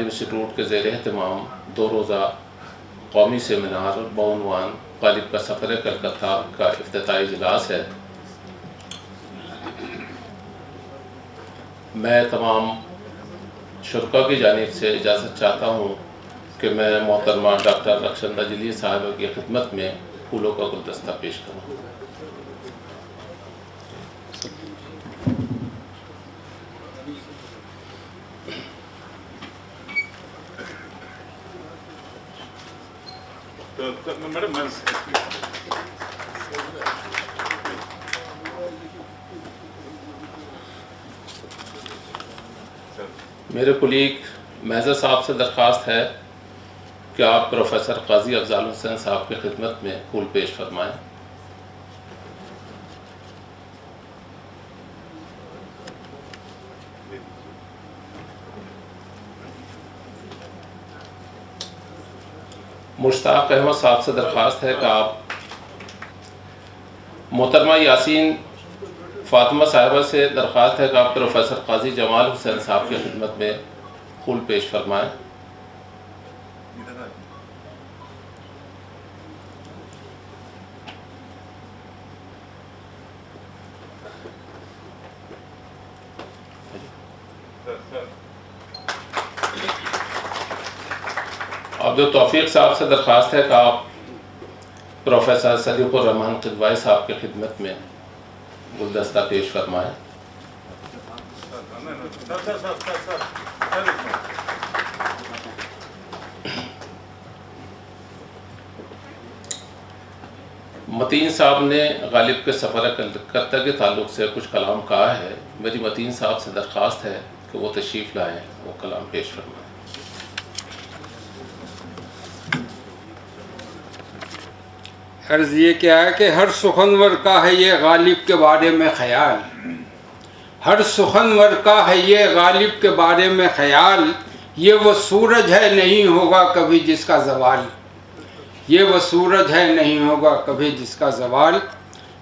تعلیم انسٹیٹیوٹ کے زیر اہتمام 2 روزہ قومی سیمینار بعنوان غالب کا سفر کلکتہ کا افتتاحی اجلاس ہے۔ میں تمام شرکاء کی جانب سے اجازت چاہتا ہوں کہ میں محترمہ ڈاکٹر رخشندہ جلیل صاحبہ کی خدمت میں پھولوں کا گلدستہ پیش کروں۔ میرے کولیگ محضر صاحب سے درخواست ہے کہ آپ پروفیسر قاضی افضال حسین صاحب کی خدمت میں پھول پیش فرمائیں۔ مشتاق احمد صاحب سے درخواست ہے کہ آپ محترمہ یاسین فاطمہ صاحبہ سے درخواست ہے کہ آپ پروفیسر قاضی جمال حسین صاحب کی خدمت میں پھول پیش فرمائیں۔ عبد توفیق صاحب سے درخواست ہے کہ آپ پروفیسر صدیق الرحمن قدوائی صاحب کی خدمت میں گلدستہ پیش فرمائیں۔ متین صاحب نے غالب کے سفر کلکتہ کے تعلق سے کچھ کلام کہا ہے۔ میری متین صاحب سے درخواست ہے کہ وہ تشریف لائیں، وہ کلام پیش فرمائیں۔ عرض یہ کیا ہے کہ ہر سخنور کا ہے یہ غالب کے بارے میں خیال، ہر سخنور کا ہے یہ غالب کے بارے میں خیال، یہ وہ سورج ہے نہیں ہوگا کبھی جس کا زوال، یہ وہ سورج ہے نہیں ہوگا کبھی جس کا زوال۔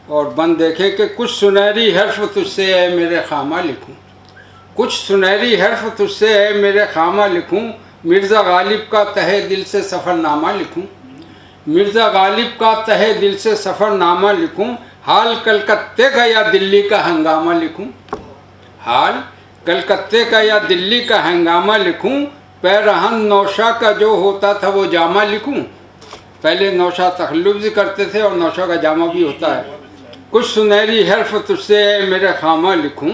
اور بند دیکھیں کہ کچھ سنہری حرف تجھ سے اے میرے خامہ لکھوں، کچھ سنہری حرف تجھ سے اے میرے خامہ لکھوں، مرزا غالب کا تہہ دل سے سفر نامہ لکھوں، مرزا غالب کا تہہ دل سے سفر نامہ لکھوں، حال کلکتے کا یا دلی کا ہنگامہ لکھوں، حال کلکتے کا یا دلی کا ہنگامہ لکھوں، پیرہن نوشا کا جو ہوتا تھا وہ جامہ لکھوں۔ پہلے نوشا تخلف کرتے تھے اور نوشا کا جامہ بھی ہوتا ہے۔ کچھ سنہری حرف تجھ سے میرے خامہ لکھوں،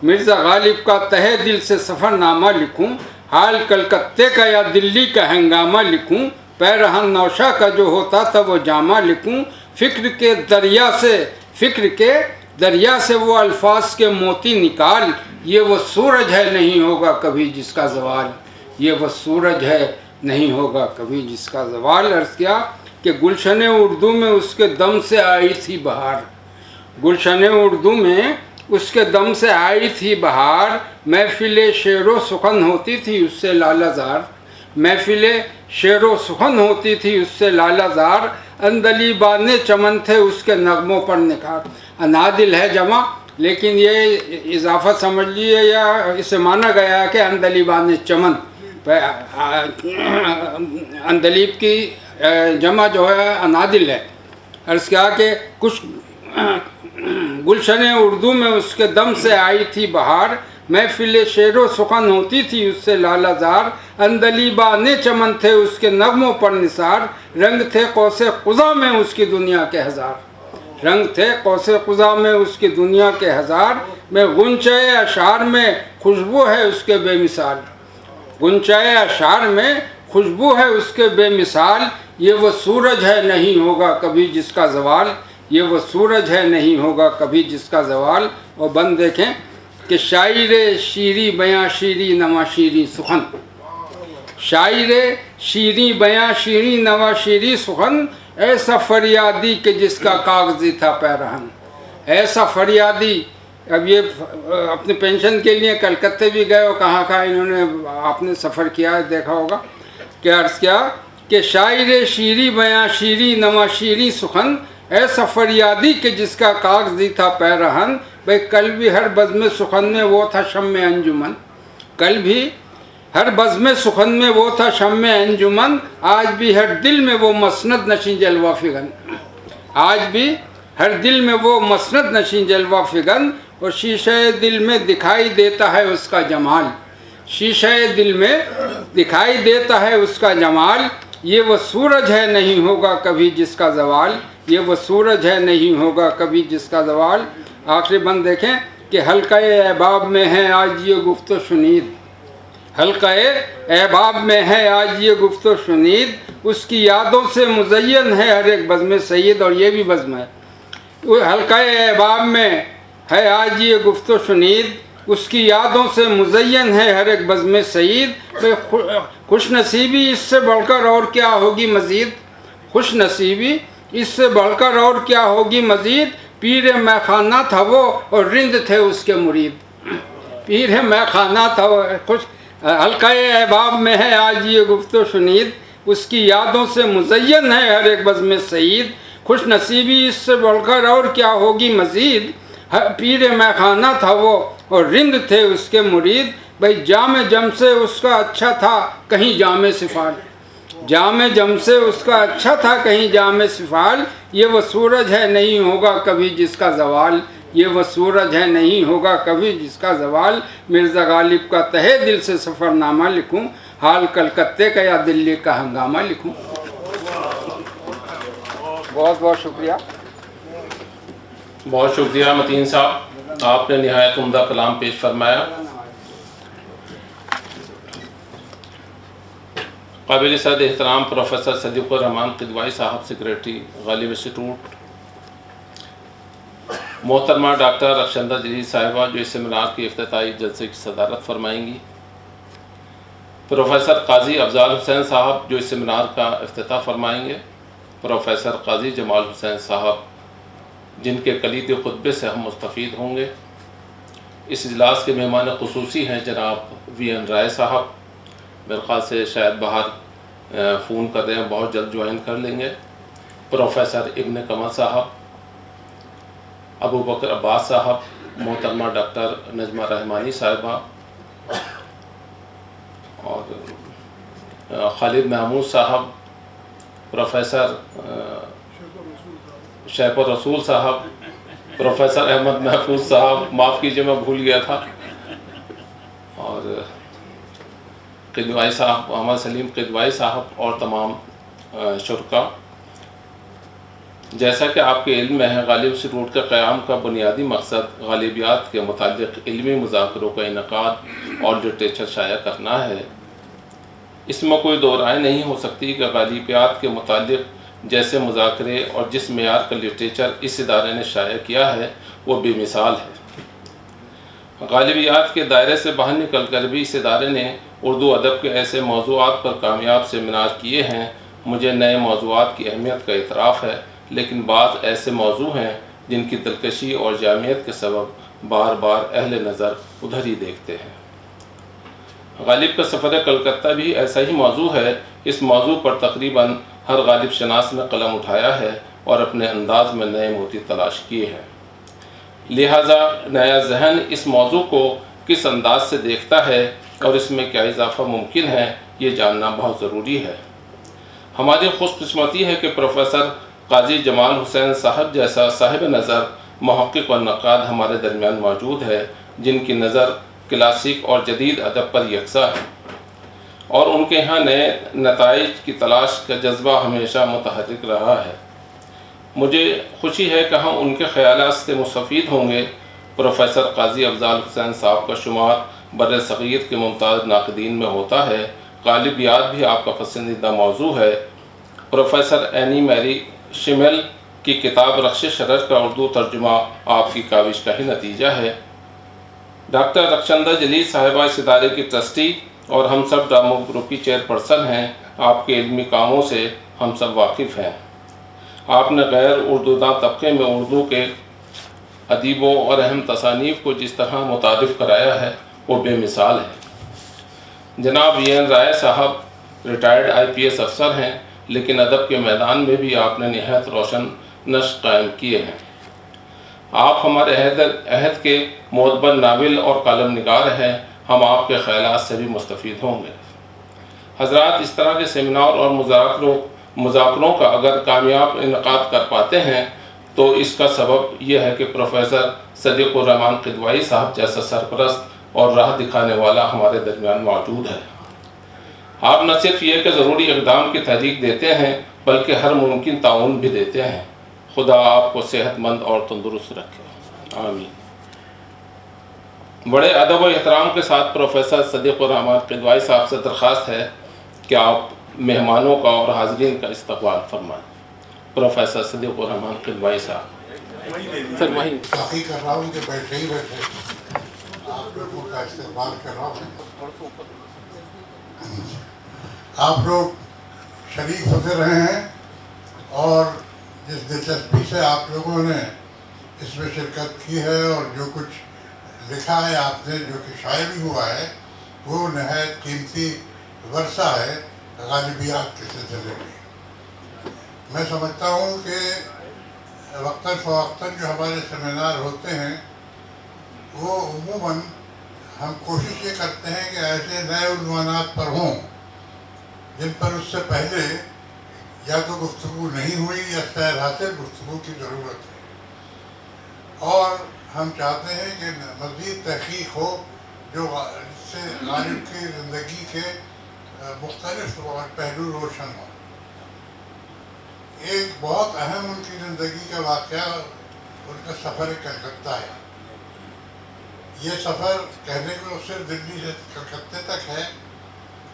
مرزا غالب کا تہہ دل سے سفر نامہ لکھوں، حال کلکتے کا یا دلی کا ہنگامہ لکھوں، پیرہن نوشا کا جو ہوتا تھا وہ جامہ لکھوں، فکر کے دریا سے وہ الفاظ کے موتی نکال، یہ وہ سورج ہے نہیں ہوگا کبھی جس کا زوال، یہ وہ سورج ہے نہیں ہوگا کبھی جس کا زوال۔ عرض کیا کہ گلشن اردو میں اس کے دم سے آئی تھی بہار، گلشن اردو میں اس کے دم سے آئی تھی بہار، محفل شعر و سخن ہوتی تھی اس سے لالہ زار، محفل شعر و سخن ہوتی تھی اس سے لالہ زار، اندلیبان چمن تھے اس کے نغموں پر نکھار۔ انادل ہے جمع لیکن یہ اضافہ سمجھ لیے یا اسے مانا گیا کہ اندلیبان چمن، اندلیب کی جمع جو ہے انادل ہے۔ عرض کیا کہ کچھ گلشن اردو میں اس کے دم سے آئی تھی بہار، محفل شعر و سخن ہوتی تھی اس سے لالہ زار، اندلیبان چمن تھے اس کے نغموں پر نثار، رنگ تھے قوس قزح میں اس کی دنیا کے ہزار، رنگ تھے قوس قزح میں اس کی دنیا کے ہزار، میں غنچہ اشعار میں خوشبو ہے اس کے بے مثال، غنچہ اشعار میں خوشبو ہے اس کے بے مثال، یہ وہ سورج ہے نہیں ہوگا کبھی جس کا زوال، یہ وہ سورج ہے نہیں ہوگا کبھی جس کا زوال۔ اور بند دیکھیں کہ شاعر شیریں بیاں شیریں نوا شیریں سخن، شاعر شیریں بیاں شیریں نوا شیریں سخن، ایسا فریادی کہ جس کا کاغذی تھا پیرہن، ایسا فریادی۔ اب یہ اپنے پینشن کے لیے کلکتے بھی گئے اور کہاں کہاں انہوں نے آپ نے سفر کیا ہے دیکھا ہوگا کہ عرض کیا کہ شاعر شیریں بیاں شیریں نوا شیریں سخن، ایسا فریادی کہ جس کا کاغذی تھا پیرہن، بھئی کل بھی ہر بزم سخن میں وہ تھا شمع انجمن، کل بھی ہر بزم سخن میں وہ تھا شمع انجمن، آج بھی ہر دل میں وہ مسند نشیں جلوہ فگن، آج بھی ہر دل میں وہ مسند نشیں جلوہ فگن، اور شیشہ دل میں دکھائی دیتا ہے اس کا جمال، شیشہ دل میں دکھائی دیتا ہے اس کا جمال، یہ وہ سورج ہے نہیں ہوگا کبھی جس کا زوال، یہ وہ سورج ہے نہیں ہوگا کبھی جس کا زوال۔ آخری بند دیکھیں کہ حلقہ احباب میں ہے آج یہ گفت و شنید، حلقہ احباب میں ہے آج یہ گفت و شنید، اس کی یادوں سے مزین ہے ہر ایک بزم سید، اور یہ بھی بزم ہے، حلقہ احباب میں ہے آج یہ گفت و شنید، اس کی یادوں سے مزین ہے ہر ایک بزم سعید، خوش نصیبی اس سے بڑھ کر اور کیا ہوگی مزید، خوش نصیبی اس سے بڑھ کر اور کیا ہوگی مزید، پیر میخانہ تھا وہ اور رند تھے اس کے مرید، پیر میخانہ تھا وہ حلقہ احباب میں ہے آج یہ گفت و شنید، اس کی یادوں سے مزین ہے ہر ایک بزم سعید، خوش نصیبی اس سے بڑھ کر اور کیا ہوگی مزید، پیر میخانہ تھا وہ اور رند تھے اس کے مرید، بھئی جام جم سے اس کا اچھا تھا کہیں جام سفال، جام جم سے اس کا اچھا تھا کہیں جام سفال، یہ وہ سورج ہے نہیں ہوگا کبھی جس کا زوال، یہ وہ سورج ہے نہیں ہوگا کبھی جس کا زوال، مرزا غالب کا تہہ دل سے سفر نامہ لکھوں، حال کلکتے کا یا دلی کا ہنگامہ لکھوں۔ بہت بہت شکریہ۔ بہت شکریہ متین صاحب، آپ نے نہایت عمدہ کلام پیش فرمایا۔ قابل صد احترام پروفیسر صدیق الرحمان قدوائی صاحب، سیکریٹری غالب انسٹیٹیوٹ، محترمہ ڈاکٹر رخشندہ جلیل صاحبہ جو اس سیمینار کی افتتاحی جلسے کی صدارت فرمائیں گی، پروفیسر قاضی افضال حسین صاحب جو اس سیمینار کا افتتاح فرمائیں گے، پروفیسر قاضی جمال حسین صاحب جن کے کلیدی خطبے سے ہم مستفید ہوں گے۔ اس اجلاس کے مہمان خصوصی ہیں جناب وی این رائے صاحب، میرے خیال سے شاید باہر فون کر رہے ہیں، بہت جلد جوائن کر لیں گے۔ پروفیسر ابن کمل صاحب، ابو بکر عباس صاحب، محترمہ ڈاکٹر نجمہ رحمانی صاحبہ، اور خالد محمود صاحب، پروفیسر شیخ الرسول صاحب، پروفیسر احمد محفوظ صاحب، معاف کیجئے میں بھول گیا تھا، اور قدوائی صاحب، محمد سلیم قدوائی صاحب، اور تمام شرکاء۔ جیسا کہ آپ کے علم میں ہے، غالب انسٹیٹیوٹ کے قیام کا بنیادی مقصد غالبیات کے متعلق علمی مذاکروں کا انعقاد اور لٹریچر شائع کرنا ہے۔ اس میں کوئی دو رائے نہیں ہو سکتی کہ غالبیات کے متعلق جیسے مذاکرے اور جس معیار کا لٹریچر اس ادارے نے شائع کیا ہے وہ بے مثال ہے۔ غالبیات کے دائرے سے باہر نکل کر بھی اس ادارے نے اردو ادب کے ایسے موضوعات پر کامیاب سیمینار کیے ہیں۔ مجھے نئے موضوعات کی اہمیت کا اعتراف ہے، لیکن بعض ایسے موضوع ہیں جن کی دلکشی اور جامعیت کے سبب بار بار اہل نظر ادھر ہی دیکھتے ہیں۔ غالب کا سفر کلکتہ بھی ایسا ہی موضوع ہے۔ اس موضوع پر تقریباً ہر غالب شناس نے قلم اٹھایا ہے اور اپنے انداز میں نئے موتی تلاش کیے ہیں۔ لہٰذا نیا ذہن اس موضوع کو کس انداز سے دیکھتا ہے اور اس میں کیا اضافہ ممکن ہے، یہ جاننا بہت ضروری ہے۔ ہماری خوش قسمتی ہے کہ پروفیسر قاضی جمال حسین صاحب جیسا صاحب نظر محقق اور نقاد ہمارے درمیان موجود ہے، جن کی نظر کلاسک اور جدید ادب پر یکساں ہے، اور ان کے ہاں نئے نتائج کی تلاش کا جذبہ ہمیشہ متحرک رہا ہے۔ مجھے خوشی ہے کہ ہم ان کے خیالات سے مستفید ہوں گے۔ پروفیسر قاضی افضال حسین صاحب کا شمار بر صغیر کے ممتاز ناقدین میں ہوتا ہے۔ غالبیات بھی آپ کا پسندیدہ موضوع ہے۔ پروفیسر اینی میری شمل کی کتاب رخش شرر کا اردو ترجمہ آپ کی کاوش کا ہی نتیجہ ہے۔ ڈاکٹر رخشندہ جلیل صاحبہ اس ادارے کی ٹرسٹی اور ہم سب ڈرامہ گروپ کی چیئرپرسن ہیں۔ آپ کے علمی کاموں سے ہم سب واقف ہیں۔ آپ نے غیر اردو داں طبقے میں اردو کے ادیبوں اور اہم تصانیف کو جس طرح متعارف کرایا ہے وہ بے مثال ہے۔ جناب وی این رائے صاحب ریٹائرڈ IPS افسر ہیں، لیکن ادب کے میدان میں بھی آپ نے نہایت روشن نقش قائم کیے ہیں۔ آپ ہمارے عہد کے معتبر ناول اور کالم نگار ہیں۔ ہم آپ کے خیالات سے بھی مستفید ہوں گے۔ حضرات، اس طرح کے سیمینار اور مذاکروں کا اگر کامیاب انعقاد کر پاتے ہیں تو اس کا سبب یہ ہے کہ پروفیسر صدیق الرحمن قدوائی صاحب جیسا سرپرست اور راہ دکھانے والا ہمارے درمیان موجود ہے۔ آپ نہ صرف یہ کہ ضروری اقدام کی تحریک دیتے ہیں بلکہ ہر ممکن تعاون بھی دیتے ہیں۔ خدا آپ کو صحت مند اور تندرست رکھے، آمین۔ بڑے ادب و احترام کے ساتھ پروفیسر صدیق الرحمن قدوائی صاحب سے درخواست ہے کہ آپ مہمانوں کا اور حاضرین کا استقبال فرمائیں۔ پروفیسر صدیق الرحمن قدوائی صاحب۔ سر وہیں باقی کر رہا ہوں کہ بیٹھے ہی بیٹھے آپ لوگوں کا استقبال کر رہا ہوں۔ آپ لوگ شریک ہوتے رہے ہیں اور جس دلچسپی سے آپ لوگوں نے اس میں شرکت کی ہے اور جو کچھ لکھا ہے آپ نے، جو کہ شائع بھی ہوا ہے، وہ نہایت قیمتی ورثہ ہے غالبیات کے سلسلے میں۔ میں سمجھتا ہوں کہ وقتاً فوقتاً جو ہمارے سیمینار ہوتے ہیں وہ عموماً ہم کوشش یہ کرتے ہیں کہ ایسے نئے عنوانات پر ہوں جن پر اس سے پہلے یا تو گفتگو نہیں ہوئی یا خیر حاصل گفتگو کی ضرورت ہے، اور ہم چاہتے ہیں کہ مزید تحقیق ہو جو جس سے غالب کی زندگی کے مختلف پہلو روشن ہوں۔ ایک بہت اہم ان کی زندگی کا واقعہ ان کا سفر کلکتہ ہے۔ یہ سفر کہنے کو صرف دلی سے کلکتہ تک ہے،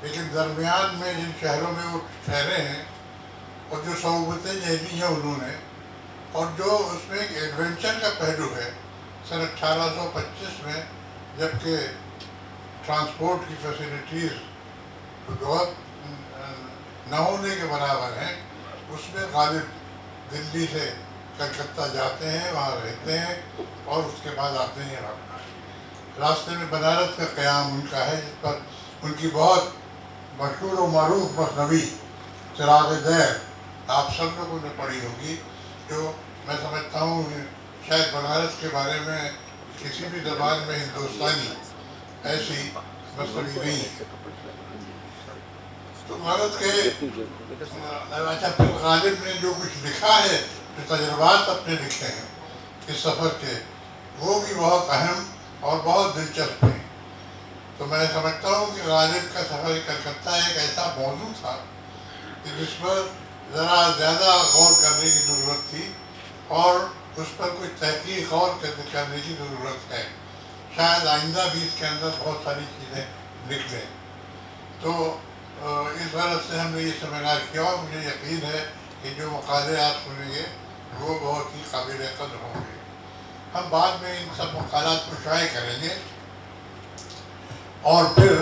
لیکن درمیان میں جن شہروں میں وہ ٹھہرے ہیں اور جو صعوبتیں جھیلی ہیں انہوں نے، اور جو اس میں ایک ایڈونچر کا پہلو ہے، سن 1825 میں جبکہ ٹرانسپورٹ کی فیسلٹیز بہت نہ ہونے کے برابر ہیں، اس میں غالب دلی سے کلکتہ جاتے ہیں، وہاں رہتے ہیں اور اس کے بعد آتے ہیں راستے میں بنارس کا قیام ان کا ہے، جس پر ان کی بہت مشہور و معروف مثنوی چراغ دیر آپ سب لوگوں نے پڑھی ہوگی، جو میں سمجھتا ہوں شاید بنارس کے بارے میں کسی بھی زبان میں ہندوستانی ایسی مثنوی نہیں ہے۔ تو بھارت کے اچھا پھر غالب نے جو کچھ لکھا ہے، جو تجربات اپنے لکھے ہیں اس سفر کے، وہ بھی بہت اہم اور بہت دلچسپ ہیں۔ تو میں سمجھتا ہوں کہ غالب کا سفر کلکتہ ایک ایسا موضوع تھا کہ جس پر ذرا زیادہ غور کرنے کی ضرورت تھی اور اس پر کچھ تحقیق اور کرنے کی ضرورت ہے۔ شاید آئندہ بھی اس کے اندر بہت ساری چیزیں نکلیں۔ تو اس غرض سے ہم نے یہ سیمینار کیا اور مجھے یقین ہے کہ جو مقالے آپ سنیں گے وہ بہت ہی قابل قدر ہوں گے۔ ہم بعد میں ان سب مقالات کو شائع کریں گے اور پھر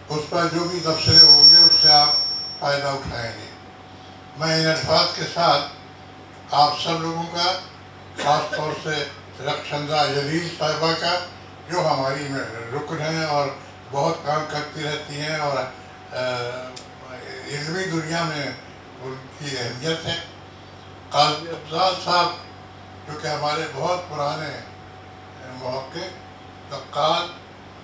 اس پر جو بھی تبصرے ہوں گے اس سے آپ فائدہ اٹھائیں گے۔ میں ان الفاظ کے ساتھ آپ سب لوگوں کا، خاص طور سے رخشندہ جلیل صاحبہ کا، جو ہماری رکن ہیں اور بہت کام کرتی رہتی ہیں اور علمی دنیا میں ان کی اہمیت ہے، قاضی افضال صاحب جو کہ ہمارے بہت پرانے محقق، نقاد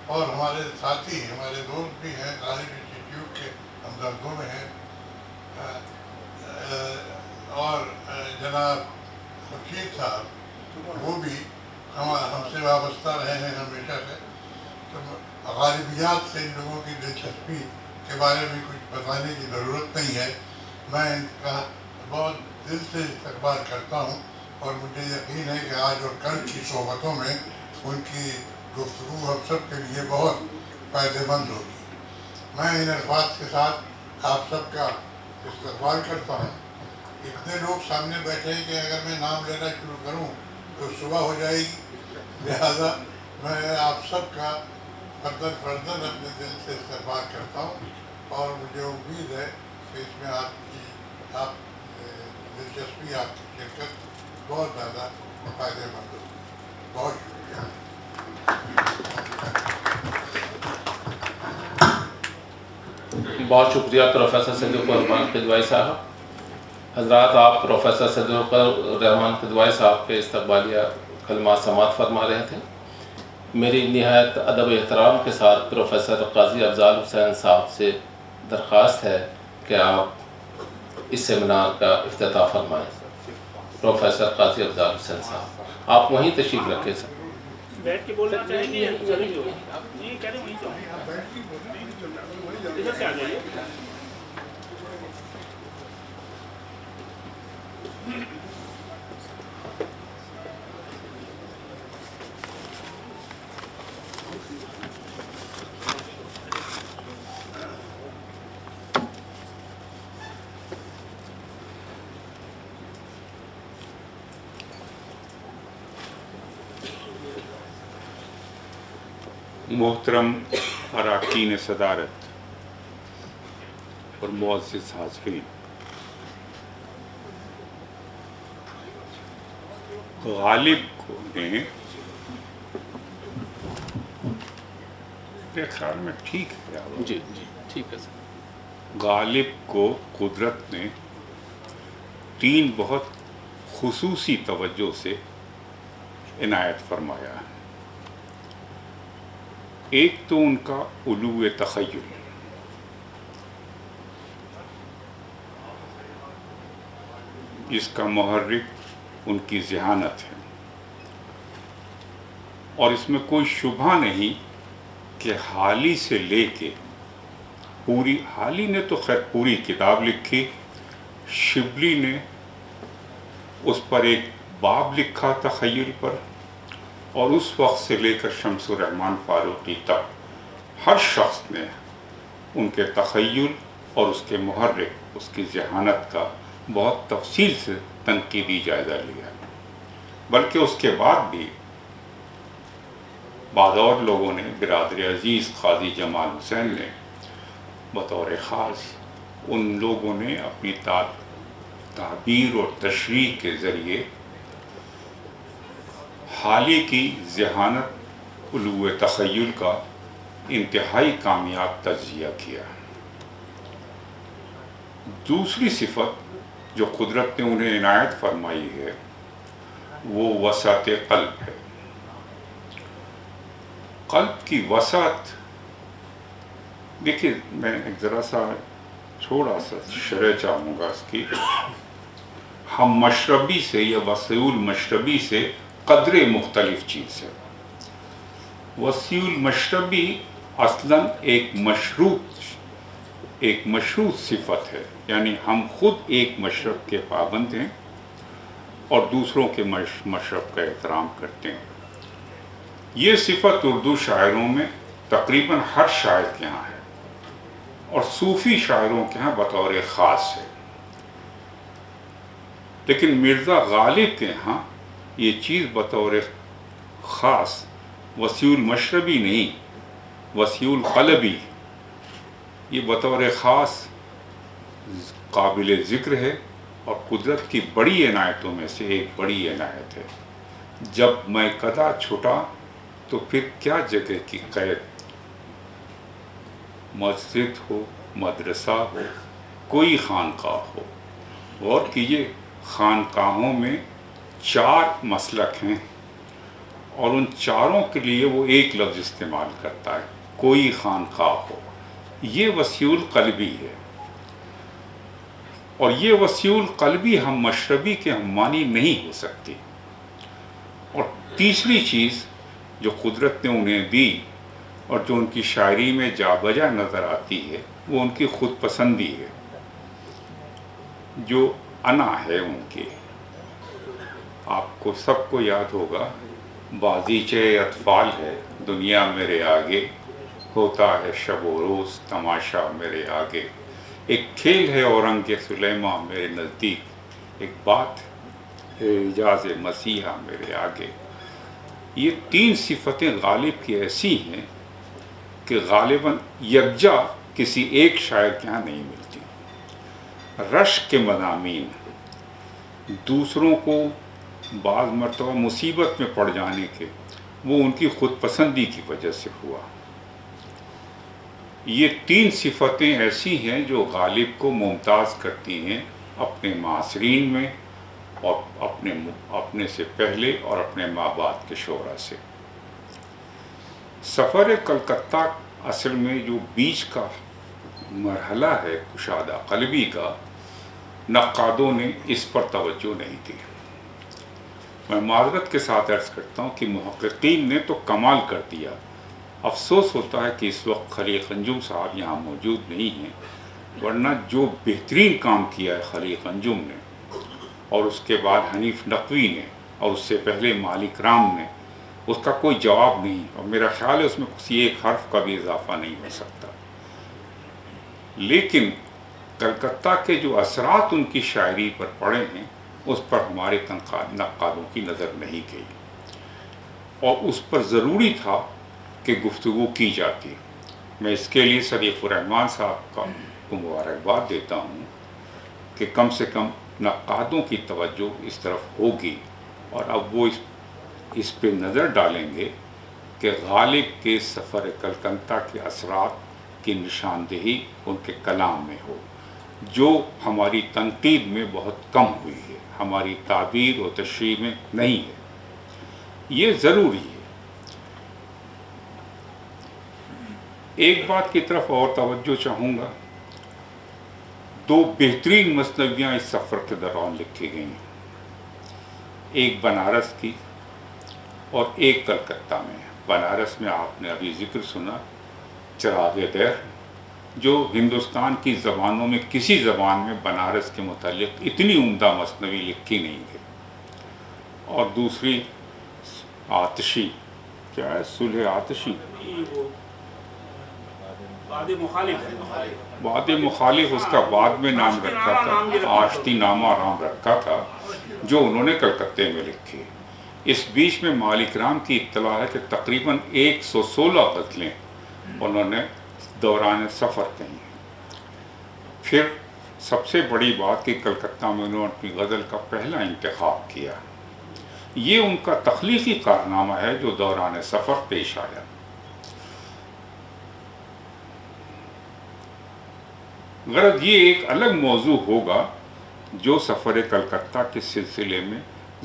اور ہمارے ساتھی، ہمارے دوست بھی ہیں، غالب انسٹیٹیوٹ کے ہمدردوں میں ہیں، اور جناب خورشید صاحب وہ بھی ہم سے وابستہ رہے ہیں ہمیشہ سے۔ تو غالبیات سے ان لوگوں کی دلچسپی کے بارے میں کچھ بتانے کی ضرورت نہیں ہے۔ میں ان کا بہت دل سے استقبال کرتا ہوں اور مجھے یقین ہے کہ آج اور کل کی صحبتوں میں ان کی گفتگو ہم سب کے لیے بہت فائدہ مند ہوگی۔ میں ان الفاظ کے ساتھ آپ سب کا استقبال کرتا ہوں۔ اتنے لوگ سامنے بیٹھے ہیں کہ اگر میں نام لینا شروع کروں تو صبح ہو جائے گی، لہذا میں آپ سب کا فرداً فرداً اپنے دل سے استقبال کرتا ہوں اور مجھے امید ہے کہ اس میں آپ دلچسپی، آپ کی شرکت بہت زیادہ فائدہ مند ہوگی۔ بہت شکریہ۔ بہت شکریہ پروفیسر صدیق الرحمن قدوائی صاحب۔ حضرات، آپ پروفیسر صدیق الرحمن قدوائی صاحب کے استقبالیہ کلمات سماعت فرما رہے تھے۔ میری نہایت ادب و احترام کے ساتھ پروفیسر قاضی افضال حسین صاحب سے درخواست ہے کہ آپ اس سیمینار کا افتتاح فرمائیں۔ پروفیسر قاضی افضال حسین صاحب، آپ وہیں تشریف رکھیں سر۔ بیٹھ کے بولنا چاہیں گے؟ نہیں کہہ رہے وہیں تو ادھر سے آ جائیے۔ محترم اراکین صدارت اور معزز حاضرین، غالب کو نے میرے خیال میں ٹھیک ہے، جی ٹھیک ہے سر۔ غالب کو قدرت نے 3 بہت خصوصی توجہ سے عنایت فرمایا ہے۔ ایک تو ان کا علو تخیل، جس کا محرک ان کی ذہانت ہے، اور اس میں کوئی شبہ نہیں کہ حالی سے لے کے حالی نے تو خیر پوری کتاب لکھی، شبلی نے اس پر ایک باب لکھا تخیل پر، اور اس وقت سے لے کر شمس الرحمن فاروقی تک ہر شخص نے ان کے تخیل اور اس کے محرک، اس کی ذہانت کا بہت تفصیل سے تنقیدی جائزہ لیا، بلکہ اس کے بعد بھی بعض اور لوگوں نے، برادر عزیز قاضی جمال حسین نے بطور خاص، ان لوگوں نے اپنی تعبیر اور تشریح کے ذریعے حالی کی ذہانت، علو تخیل کا انتہائی کامیاب تجزیہ کیا۔ دوسری صفت جو قدرت نے انہیں عنایت فرمائی ہے وہ وسعت قلب ہے۔ قلب کی وسعت، دیکھیے میں ایک ذرا سا چھوڑا سا شرح چاہوں گا اس کی۔ ہم مشربی سے یا وسیع المشربی سے قدر مختلف چیز ہے۔ وسیع المشربی اصلاً ایک مشروط صفت ہے، یعنی ہم خود ایک مشرب کے پابند ہیں اور دوسروں کے مشرب کا احترام کرتے ہیں۔ یہ صفت اردو شاعروں میں تقریباً ہر شاعر کے ہاں ہے، اور صوفی شاعروں کے ہاں بطور خاص ہے، لیکن مرزا غالب کے ہاں یہ چیز بطور خاص وسیع المشربی نہیں، وسیع القلبی، یہ بطور خاص قابل ذکر ہے، اور قدرت کی بڑی عنایتوں میں سے ایک بڑی عنایت ہے۔ جب میں قدا چھٹا تو پھر کیا جگہ کی قید، مسجد ہو، مدرسہ ہو، کوئی خانقاہ ہو۔ غور کیجئے، خانقاہوں میں 4 مسلک ہیں، اور ان چاروں کے لیے وہ ایک لفظ استعمال کرتا ہے، کوئی خانقاہ ہو۔ یہ وسیع القلبی ہے، اور یہ وسیع القلبی ہم مشربی کے ہم معنی نہیں ہو سکتی۔ اور تیسری چیز جو قدرت نے انہیں دی اور جو ان کی شاعری میں جا بجا نظر آتی ہے، وہ ان کی خود پسندی ہے، جو انا ہے ان کی۔ آپ کو سب کو یاد ہوگا، بازیچے اطفال ہے دنیا میرے آگے، ہوتا ہے شب و روز تماشا میرے آگے، ایک کھیل ہے اورنگ سلیماں میرے نزدیک، ایک بات ہے اعجاز مسیحا میرے آگے۔ یہ 3 صفتیں غالب کی ایسی ہیں کہ غالباً یکجا کسی ایک شاعر کے یہاں نہیں ملتی۔ رشک کے مضامین دوسروں کو بعض مرتبہ مصیبت میں پڑ جانے کے، وہ ان کی خود پسندی کی وجہ سے ہوا۔ یہ 3 صفتیں ایسی ہیں جو غالب کو ممتاز کرتی ہیں اپنے معاصرین میں، اور اپنے سے پہلے اور اپنے ماں باپ کے شعراء سے۔ سفر کلکتہ اصل میں جو بیچ کا مرحلہ ہے کشادہ قلبی کا، نقادوں نے اس پر توجہ نہیں دی۔ میں معذرت کے ساتھ عرض کرتا ہوں کہ محققین نے تو کمال کر دیا۔ افسوس ہوتا ہے کہ اس وقت خلیق انجم صاحب یہاں موجود نہیں ہیں، ورنہ جو بہترین کام کیا ہے خلیق انجم نے، اور اس کے بعد حنیف نقوی نے، اور اس سے پہلے مالک رام نے، اس کا کوئی جواب نہیں، اور میرا خیال ہے اس میں کسی ایک حرف کا بھی اضافہ نہیں ہو سکتا۔ لیکن کلکتہ کے جو اثرات ان کی شاعری پر پڑے ہیں، اس پر ہمارے نقادوں کی نظر نہیں گئی، اور اس پر ضروری تھا کہ گفتگو کی جاتی۔ میں اس کے لیے صدیق الرحمن صاحب کو مبارکباد دیتا ہوں کہ کم سے کم نقادوں کی توجہ اس طرف ہوگی، اور اب وہ اس پہ نظر ڈالیں گے کہ غالب کے سفر کلکتہ کے اثرات کی نشاندہی ان کے کلام میں ہو، جو ہماری تنقید میں بہت کم ہوئی ہے، ہماری تعبیر و تشریح میں نہیں ہے۔ یہ ضروری ہے۔ ایک بات کی طرف اور توجہ چاہوں گا، دو بہترین مثنویاں اس سفر کے دوران لکھی گئی ہیں، ایک بنارس کی اور ایک کلکتہ میں۔ بنارس میں آپ نے ابھی ذکر سنا چراغ دیر، جو ہندوستان کی زبانوں میں کسی زبان میں بنارس کے متعلق اتنی عمدہ مثنوی لکھی نہیں ہے، اور دوسری آتشی، کیا ہے، صلح آتشی، بعد مخالف اس کا بعد میں نام رکھا تھا، آشتی نامہ نام رکھا تھا، جو انہوں نے کلکتے میں لکھی۔ اس بیچ میں مالک رام کی اطلاع ہے کہ تقریباً 116 غزلیں انہوں نے دوران سفر کہیں۔ پھر سب سے بڑی بات کہ کلکتہ میں انہوں نے اپنی غزل کا پہلا انتخاب کیا۔ یہ ان کا تخلیقی کارنامہ ہے جو دوران سفر پیش آیا۔ غرض یہ ایک الگ موضوع ہوگا جو سفر کلکتہ کے سلسلے میں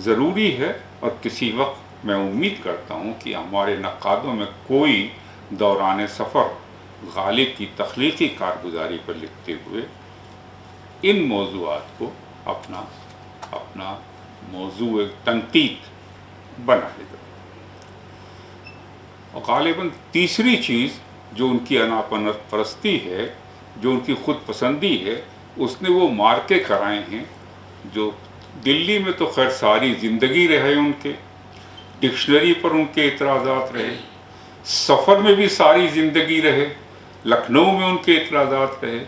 ضروری ہے، اور کسی وقت میں امید کرتا ہوں کہ ہمارے نقادوں میں کوئی دوران سفر غالب کی تخلیقی کارگزاری پر لکھتے ہوئے ان موضوعات کو اپنا موضوع تنقید بنائے گا۔ اور غالباً تیسری چیز جو ان کی انا پرستی ہے، جو ان کی خود پسندی ہے، اس نے وہ مارکے کرائے ہیں جو دلی میں تو خیر ساری زندگی رہے، ان کے ڈکشنری پر ان کے اعتراضات رہے، سفر میں بھی ساری زندگی رہے، لکھنؤ میں ان کے اعتراضات رہے،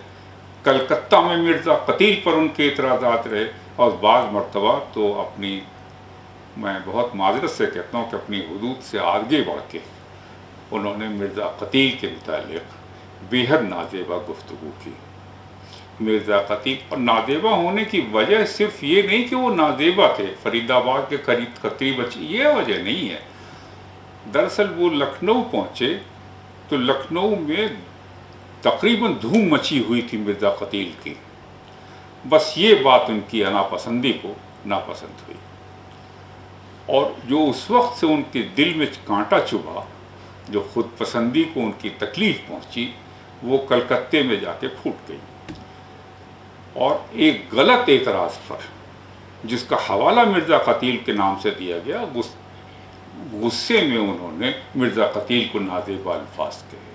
کلکتہ میں مرزا قتیل پر ان کے اعتراضات رہے، اور بعض مرتبہ تو میں بہت معذرت سے کہتا ہوں کہ اپنی حدود سے آگے بڑھ کے انہوں نے مرزا قتیل کے متعلق بیحد نازیبہ گفتگو کی۔ مرزا قتیل، اور نازیبہ ہونے کی وجہ صرف یہ نہیں کہ وہ نازیبہ تھے، فرید آباد کے قریب یہ وجہ نہیں ہے۔ دراصل وہ لکھنؤ پہنچے تو لکھنؤ میں تقریباً دھوم مچی ہوئی تھی مرزا قتیل کی، بس یہ بات ان کی ناپسندی کو ناپسند ہوئی، اور جو اس وقت سے ان کے دل میں کانٹا چبھا، جو خود پسندی کو ان کی تکلیف پہنچی، وہ کلکتے میں جا کے پھوٹ گئی، اور ایک غلط اعتراض پر جس کا حوالہ مرزا قتیل کے نام سے دیا گیا، غصے میں انہوں نے مرزا قتیل کو نازیبہ الفاظ کہے،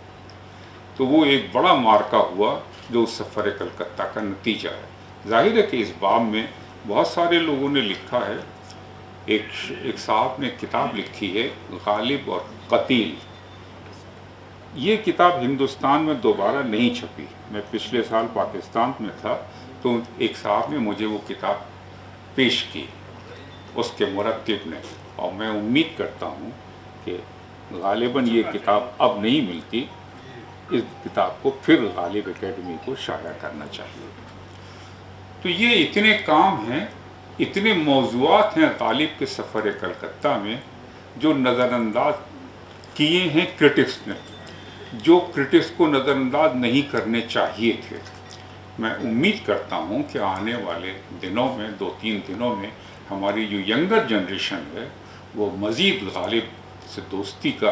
تو وہ ایک بڑا مارکا ہوا جو اس سفر کلکتہ کا نتیجہ ہے۔ ظاہر ہے کہ اس باب میں بہت سارے لوگوں نے لکھا ہے، ایک صاحب نے کتاب لکھی ہے غالب اور قتیل۔ یہ کتاب ہندوستان میں دوبارہ نہیں چھپی، میں پچھلے سال پاکستان میں تھا تو ایک صاحب نے مجھے وہ کتاب پیش کی، اس کے مرتب نے، اور میں امید کرتا ہوں کہ غالباً یہ کتاب اب نہیں ملتی، اس کتاب کو پھر غالب اکیڈمی کو شائع کرنا چاہیے۔ تو یہ اتنے کام ہیں، اتنے موضوعات ہیں غالب کے سفر کلکتہ میں جو نظر انداز کیے ہیں کرٹکس نے، جو کرٹکس کو نظر انداز نہیں کرنے چاہیے تھے۔ میں امید کرتا ہوں کہ آنے والے دنوں میں 2-3 دنوں میں ہماری جو ینگر جنریشن ہے وہ مزید غالب سے دوستی کا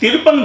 53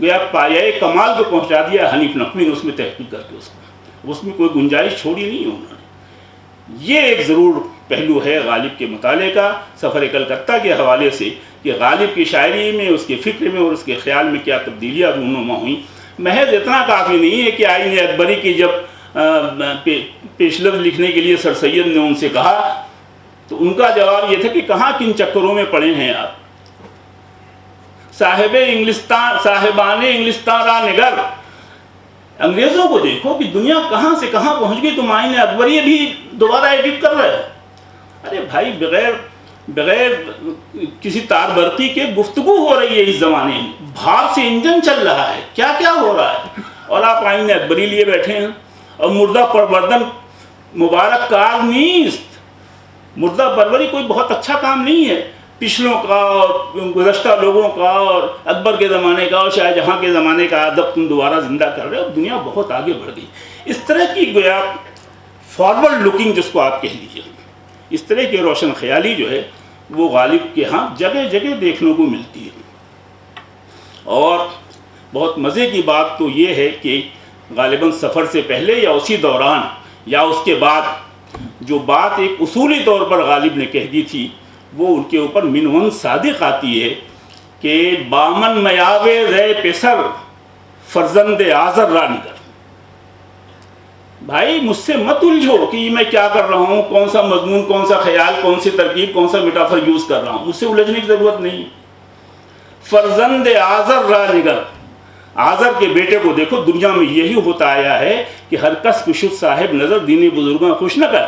گویا پایۂ کمال کو پہنچا دیا حنیف نقوی نے اس میں تحقیق کر کے اس میں کوئی گنجائش چھوڑی نہیں ہے انہوں نے۔ یہ ایک ضرور پہلو ہے غالب کے مطالعے کا سفر کلکتہ کے حوالے سے کہ غالب کی شاعری میں، اس کے فکر میں اور اس کے خیال میں کیا تبدیلیاں رونما ہوئیں۔ محض اتنا کافی نہیں ہے کہ آئین اکبری کی جب پیش لفظ لکھنے کے لیے سر سید نے ان سے کہا تو ان کا جواب یہ تھا کہ کہاں کن چکروں میں پڑے ہیں آپ، صاحبان انگلستان را نگر، انگریزوں کو دیکھو کہ دنیا کہاں سے کہاں پہنچ گئی، تم آئین اکبری بھی دوبارہ ایڈٹ کر رہے ہو۔ ارے بھائی بغیر کسی تار برقی کے گفتگو ہو رہی ہے اس زمانے میں، بھاپ سے انجن چل رہا ہے، کیا کیا ہو رہا ہے، اور آپ آئین اکبری لیے بیٹھے ہیں۔ اور مردہ پروردن مبارک کار نیست، مردہ پروری کوئی بہت اچھا کام نہیں ہے، پچھلوں کا اور گزشتہ لوگوں کا اور اکبر کے زمانے کا اور شاہ جہاں کے زمانے کا ادب تم دوبارہ زندہ کر رہے ہو، دنیا بہت آگے بڑھ گئی۔ اس طرح کی گویا فارورڈ لکنگ جس کو آپ کہہ لیجیے، اس طرح کی روشن خیالی جو ہے وہ غالب کے ہاں جگہ جگہ دیکھنے کو ملتی ہے۔ اور بہت مزے کی بات تو یہ ہے کہ غالباً سفر سے پہلے یا اسی دوران یا اس کے بعد جو بات ایک اصولی طور پر غالب نے کہہ دی تھی وہ ان کے اوپر منون صادق آتی ہے کہ بامن میاوے رے پسر فرزند آذر را نگر۔ بھائی مجھ سے مت الجھو کہ میں کیا کر رہا ہوں، کون سا مضمون، کون سا خیال، کون سی ترکیب، کون سا میٹافر یوز کر رہا ہوں، مجھ سے الجھنے کی ضرورت نہیں۔ فرزند آذر را نگر، آذر کے بیٹے کو دیکھو، دنیا میں یہی ہوتا آیا ہے کہ ہر کس کشت صاحب نظر دینی بزرگاں خوش نہ کر۔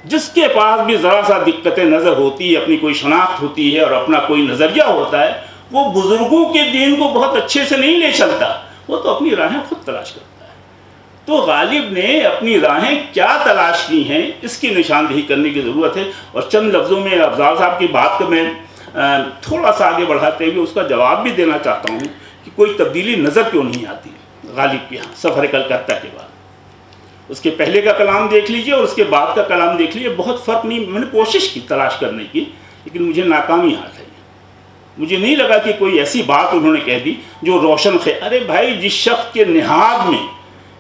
جس کے پاس بھی ذرا سا دقت نظر ہوتی ہے، اپنی کوئی شناخت ہوتی ہے اور اپنا کوئی نظریہ ہوتا ہے، وہ بزرگوں کے دین کو بہت اچھے سے نہیں لے چلتا، وہ تو اپنی راہیں خود تلاش کرتا ہے۔ تو غالب نے اپنی راہیں کیا تلاش کی ہیں اس کی نشاندہی کرنے کی ضرورت ہے۔ اور چند لفظوں میں افضال صاحب کی بات کو میں تھوڑا سا آگے بڑھاتے ہوئے اس کا جواب بھی دینا چاہتا ہوں کہ کوئی تبدیلی نظر کیوں نہیں آتی غالب کے یہاں سفر کلکتہ کے بعد۔ اس کے پہلے کا کلام دیکھ لیجئے اور اس کے بعد کا کلام دیکھ لیجئے، بہت فرق نہیں۔ میں نے کوشش کی تلاش کرنے کی لیکن مجھے ناکامی ہاتھ ہے۔ مجھے نہیں لگا کہ کوئی ایسی بات انہوں نے کہہ دی جو روشن ارے بھائی جس شخص کے نہاد میں،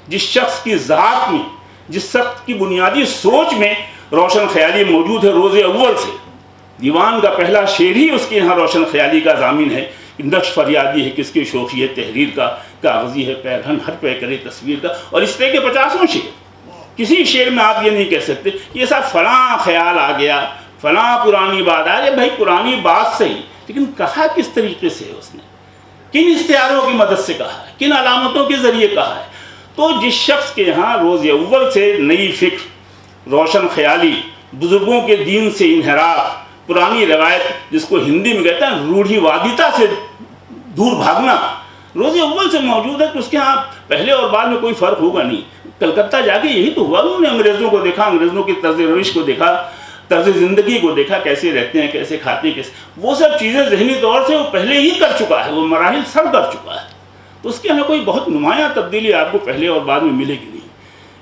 جس شخص کی ذات میں، جس شخص کی بنیادی سوچ میں روشن خیالی موجود ہے روز اول سے، دیوان کا پہلا شعر ہی اس کے یہاں روشن خیالی کا ضامن ہے۔ نقش فریادی ہے کس کی شوخی ہے تحریر کا، کاغذی ہے پیرہن ہر پہ کرے تصویر کا، اور اس طرح کے 50 شعر۔ کسی شعر میں آپ یہ نہیں کہہ سکتے یہ سب فلاں خیال آ گیا، فلاں پرانی بات آ گئی۔ بھائی پرانی بات صحیح، لیکن کہا کس طریقے سے اس نے، کن استعاروں کی مدد سے کہا ہے، کن علامتوں کے ذریعے کہا ہے۔ تو جس شخص کے یہاں روز اول سے نئی فکر، روشن خیالی، بزرگوں کے دین سے انحراف، پرانی روایت جس کو ہندی میں کہتے ہیں روڑھی وادیتا سے دور بھاگنا روز اول سے موجود ہے، تو اس کے ہاں پہلے اور بعد میں کوئی فرق ہوگا نہیں۔ کلکتہ جا کے یہی تو ہوا، انہوں نے انگریزوں کو دیکھا، انگریزوں کی طرز روش کو دیکھا، طرز زندگی کو دیکھا، کیسے رہتے ہیں، کیسے کھاتے ہیں، کیسے، وہ سب چیزیں ذہنی طور سے وہ پہلے ہی کر چکا ہے، وہ مراحل سر کر چکا ہے۔ تو اس کے ہمیں کوئی بہت نمایاں تبدیلی آپ کو پہلے اور بعد میں ملے گی نہیں،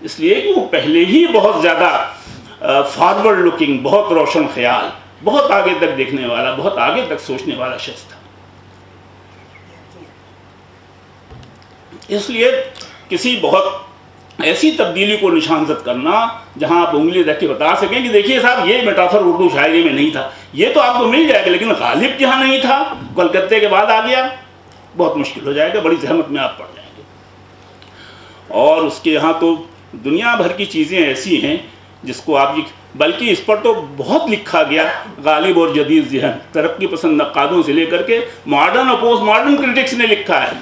اس لیے کہ وہ پہلے ہی بہت زیادہ فارورڈ لکنگ، بہت روشن خیال، بہت آگے تک دیکھنے والا، بہت آگے تک سوچنے والا شخص تھا۔ اس لیے کسی بہت ایسی تبدیلی کو نشانزد کرنا جہاں آپ انگلی رکھ کے بتا سکیں کہ دیکھیے صاحب یہ میٹافر اردو شاعری میں نہیں تھا، یہ تو آپ کو مل جائے گا، لیکن غالب جہاں نہیں تھا، کلکتے کے بعد آ گیا، بہت مشکل ہو جائے گا، بڑی زحمت میں آپ پڑ جائیں گے۔ اور اس کے یہاں تو دنیا بھر کی چیزیں ایسی ہیں جس کو آپ بلکہ اس پر تو بہت لکھا گیا، غالب اور جدید ذہن، ترقی پسند نقادوں سے لے کر کے ماڈرن اور پوسٹ ماڈرن کرٹکس نے لکھا ہے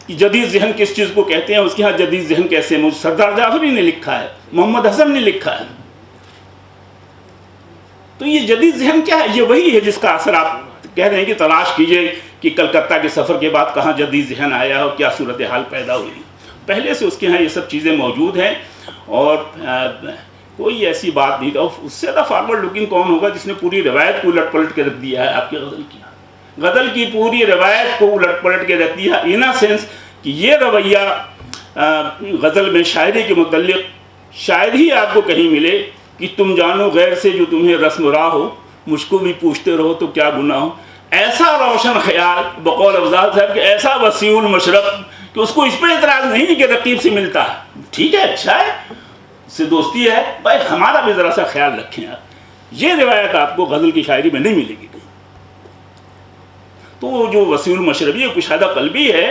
کہ جدید ذہن کس چیز کو کہتے ہیں، اس کے ہاں جدید ذہن کیسے ہیں۔ سردار جعفری نے لکھا ہے، محمد حسن نے لکھا ہے۔ تو یہ جدید ذہن کیا ہے؟ یہ وہی ہے جس کا اثر آپ کہہ رہے ہیں کہ تلاش کیجئے کہ کلکتہ کے سفر کے بعد کہاں جدید ذہن آیا اور کیا صورتحال پیدا ہوئی۔ پہلے سے اس کے ہاں یہ سب چیزیں موجود ہیں، اور کوئی ایسی بات نہیں تھا۔ اس سے زیادہ فارورڈ لکنگ کون ہوگا جس نے پوری روایت کو الٹ پلٹ کے رکھ دیا ہے آپ کی غزل کی پوری روایت کو الٹ پلٹ کے رکھ دیا، ان سینس کہ یہ رویہ غزل میں شاعری کے متعلق شاید ہی آپ کو کہیں ملے کہ تم جانو غیر سے جو تمہیں رسم راہ ہو، مجھ کو بھی پوچھتے رہو تو کیا گناہ ہو۔ ایسا روشن خیال بقول افضال صاحب کہ ایسا وسیع المشرق کہ اس کو اس پہ اعتراض نہیں کہ رقیب سے ملتا ہے، ٹھیک ہے اچھا ہے اس سے دوستی ہے، بھائی ہمارا بھی ذرا سا خیال رکھیں آپ. یہ روایت آپ کو غزل کی شاعری میں نہیں ملے گی کہیں. تو جو وسیع المشربی و کشادہ قلبی ہے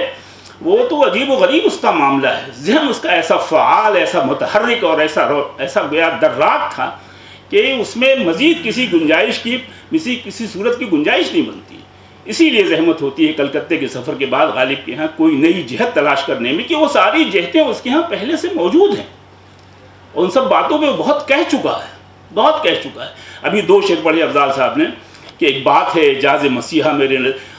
وہ تو عجیب و غریب اس کا معاملہ ہے. ذہن اس کا ایسا فعال، ایسا متحرک اور ایسا گویا دراک تھا کہ اس میں مزید کسی گنجائش کی کسی صورت کی گنجائش نہیں بنتی. اسی لیے زحمت ہوتی ہے کلکتے کے سفر کے بعد غالب کے ہاں کوئی نئی جہت تلاش کرنے میں کہ وہ ساری جہتیں اس کے ہاں پہلے سے موجود ہیں اور ان سب باتوں پہ وہ بہت کہہ چکا ہے. ابھی 2 شعر پڑھے افضال صاحب نے کہ ایک بات ہے اعجاز مسیحا میرے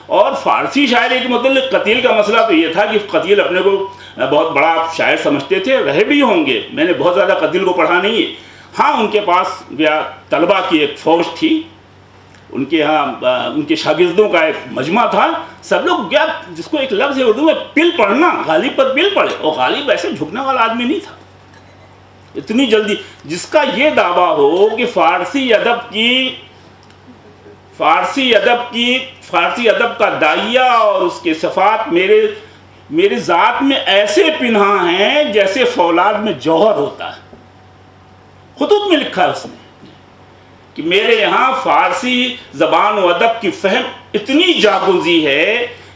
اور فارسی شاعری کے متعلق قتیل کا مسئلہ تو یہ تھا کہ قتیل اپنے کو بہت بڑا شاعر سمجھتے تھے، رہے بھی ہوں گے، میں نے بہت زیادہ قتیل کو پڑھا نہیں ہے. ہاں ان کے پاس طلبہ کی ایک فوج تھی، ان کے ہاں ان کے شاگردوں کا ایک مجمع تھا، سب لوگ جس کو ایک لفظ ہے اردو میں پل پڑھنا، غالب پر پل پڑھے، اور غالب ایسے جھکنے والا آدمی نہیں تھا اتنی جلدی. جس کا یہ دعویٰ ہو کہ فارسی ادب کا داعیہ اور اس کے صفات میرے ذات میں ایسے پنہاں ہیں جیسے فولاد میں جوہر ہوتا ہے. خطوط میں لکھا ہے اس نے کہ میرے یہاں فارسی زبان و ادب کی فہم اتنی جاگزی ہے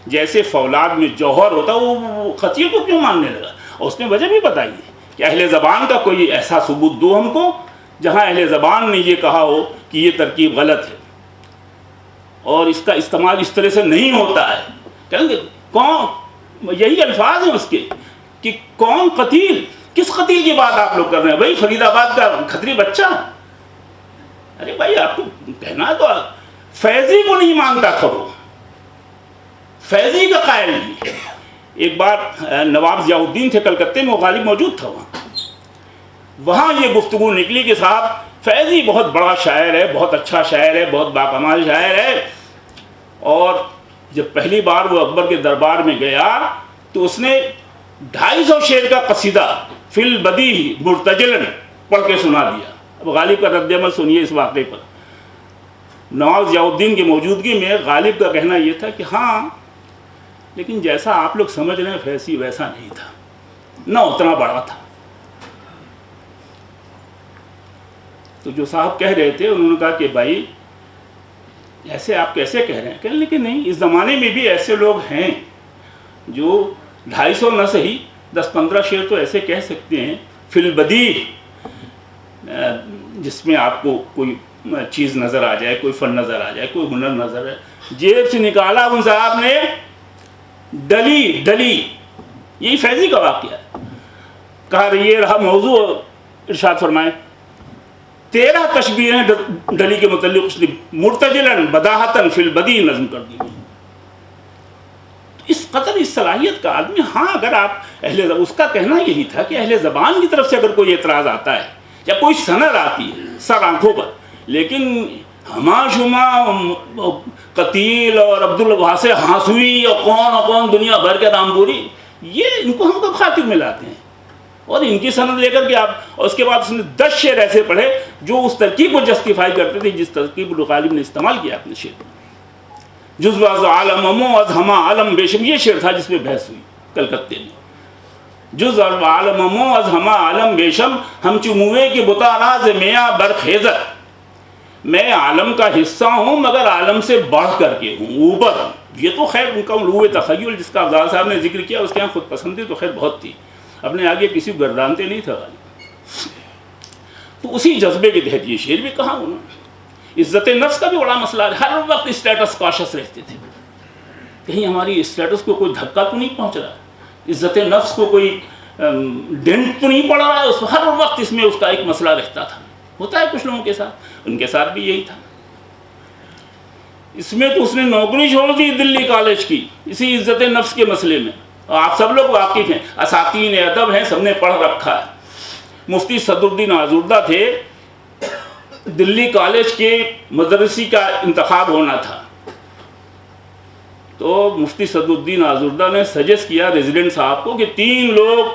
جیسے فولاد میں جوہر ہوتا ہے. وہ خطیب کو کیوں ماننے لگا؟ اور اس نے وجہ بھی بتائی ہے کہ اہل زبان کا کوئی ایسا ثبوت دو ہم کو جہاں اہل زبان نے یہ کہا ہو کہ یہ ترکیب غلط ہے اور اس کا استعمال اس طرح سے نہیں ہوتا ہے. کہیں گے کون، یہی الفاظ ہیں اس کے کہ کون قتیل، کس قتیل کی بات آپ لوگ کر رہے ہیں؟ بھائی فرید آباد کا کھتری بچہ. ارے بھائی آپ کو کہنا تو فیضی کو نہیں مانتا تھا، وہ فیضی کا قائل نہیں. ایک بار نواب ضیاء الدین تھے کلکتے میں، وہ غالب موجود تھا وہاں یہ گفتگو نکلی کہ صاحب فیضی بہت بڑا شاعر ہے، بہت اچھا شاعر ہے، بہت باکمال شاعر ہے. اور جب پہلی بار وہ اکبر کے دربار میں گیا تو اس نے 250 شعر کا قصیدہ فی البدیہ مرتجلاً پڑھ کے سنا دیا. اب غالب کا رد عمل سنیے اس واقعے پر. نواب ضیاء الدین کی موجودگی میں غالب کا کہنا یہ تھا کہ ہاں لیکن جیسا آپ لوگ سمجھ رہے ہیں فیضی ویسا نہیں تھا، نہ اتنا بڑا تھا. تو جو صاحب کہہ رہے تھے انہوں نے کہا کہ بھائی ایسے آپ کیسے کہہ رہے ہیں؟ کہنے لگے نہیں، اس زمانے میں بھی ایسے لوگ ہیں جو 250 نہ صحیح 10-15 شعر تو ایسے کہہ سکتے ہیں فی البدیہ، جس میں آپ کو کوئی چیز نظر آ جائے، کوئی فن نظر آ جائے، کوئی ہنر نظر آئے. جیب سے نکالا ان صاحب نے ڈلی، یہی فیضی کا واقعہ ہے. کہا یہ رہا موضوع، ارشاد فرمائے 13 تشبیہیں ڈلی کے متعلق اس نے مرتجلاً بداحتاً فی البدیہ نظم کر دی. اس قدر اس صلاحیت کا آدمی. ہاں اگر آپ اس کا کہنا یہی تھا کہ اہل زبان کی طرف سے اگر کوئی اعتراض آتا ہے یا کوئی سند آتی ہے سر آنکھوں پر، لیکن ہما شما قتیل اور عبدالواسع ہانسوی اور کون دنیا بھر کے رامپوری، یہ ان کو ہم کب خاطر میں لاتے ہیں؟ اور ان کی سند لے کر کے آپ، اور اس کے بعد اس نے 10 شعر ایسے پڑھے جو اس ترکیب کو جسٹیفائی کرتے تھے جس ترکیب غالب نے استعمال کیا اپنے شعر. جزو از عالم امو از ہما عالم بیشم، یہ شعر تھا جس میں بحث ہوئی کلکتے میں. جز عالم امو از ہما عالم بیشم ہم چموئے کے بتا راز میاں برخیزت. میں عالم کا حصہ ہوں مگر عالم سے بڑھ کر کے ہوں، اوپر ہوں. یہ تو خیر ان کا علو تخیل جس کا افضال صاحب نے ذکر کیا، اس کے یہاں خود پسندی تو خیر بہت تھی، اپنے آگے کسی کو گردانتے نہیں تھا غالب. تو اسی جذبے کے تحت یہ شعر بھی کہا انہوں نے. عزت نفس کا بھی بڑا مسئلہ ہے، ہر وقت اسٹیٹس کاشس رہتے تھے، کہیں ہماری اسٹیٹس کو کوئی دھکا تو نہیں پہنچ رہا، عزت نفس کو کوئی ڈینٹ تو نہیں پڑ رہا ہے. ہر وقت اس میں اس کا ایک مسئلہ رہتا تھا. ہوتا ہے کچھ لوگوں کے ساتھ، ان کے ساتھ بھی یہی تھا. اس میں تو اس نے نوکری چھوڑ دی دلی کالج کی اسی عزت نفس کے مسئلے میں. آپ سب لوگ واقف ہیں، اساتین ادب ہیں، سب نے پڑھ رکھا ہے. مفتی صدر الدین آزردہ تھے، دلی کالج کے مدرسی کا انتخاب ہونا تھا، تو مفتی صدر الدین آزردہ نے سجیسٹ کیا ریزیڈنٹ صاحب کو کہ 3 لوگ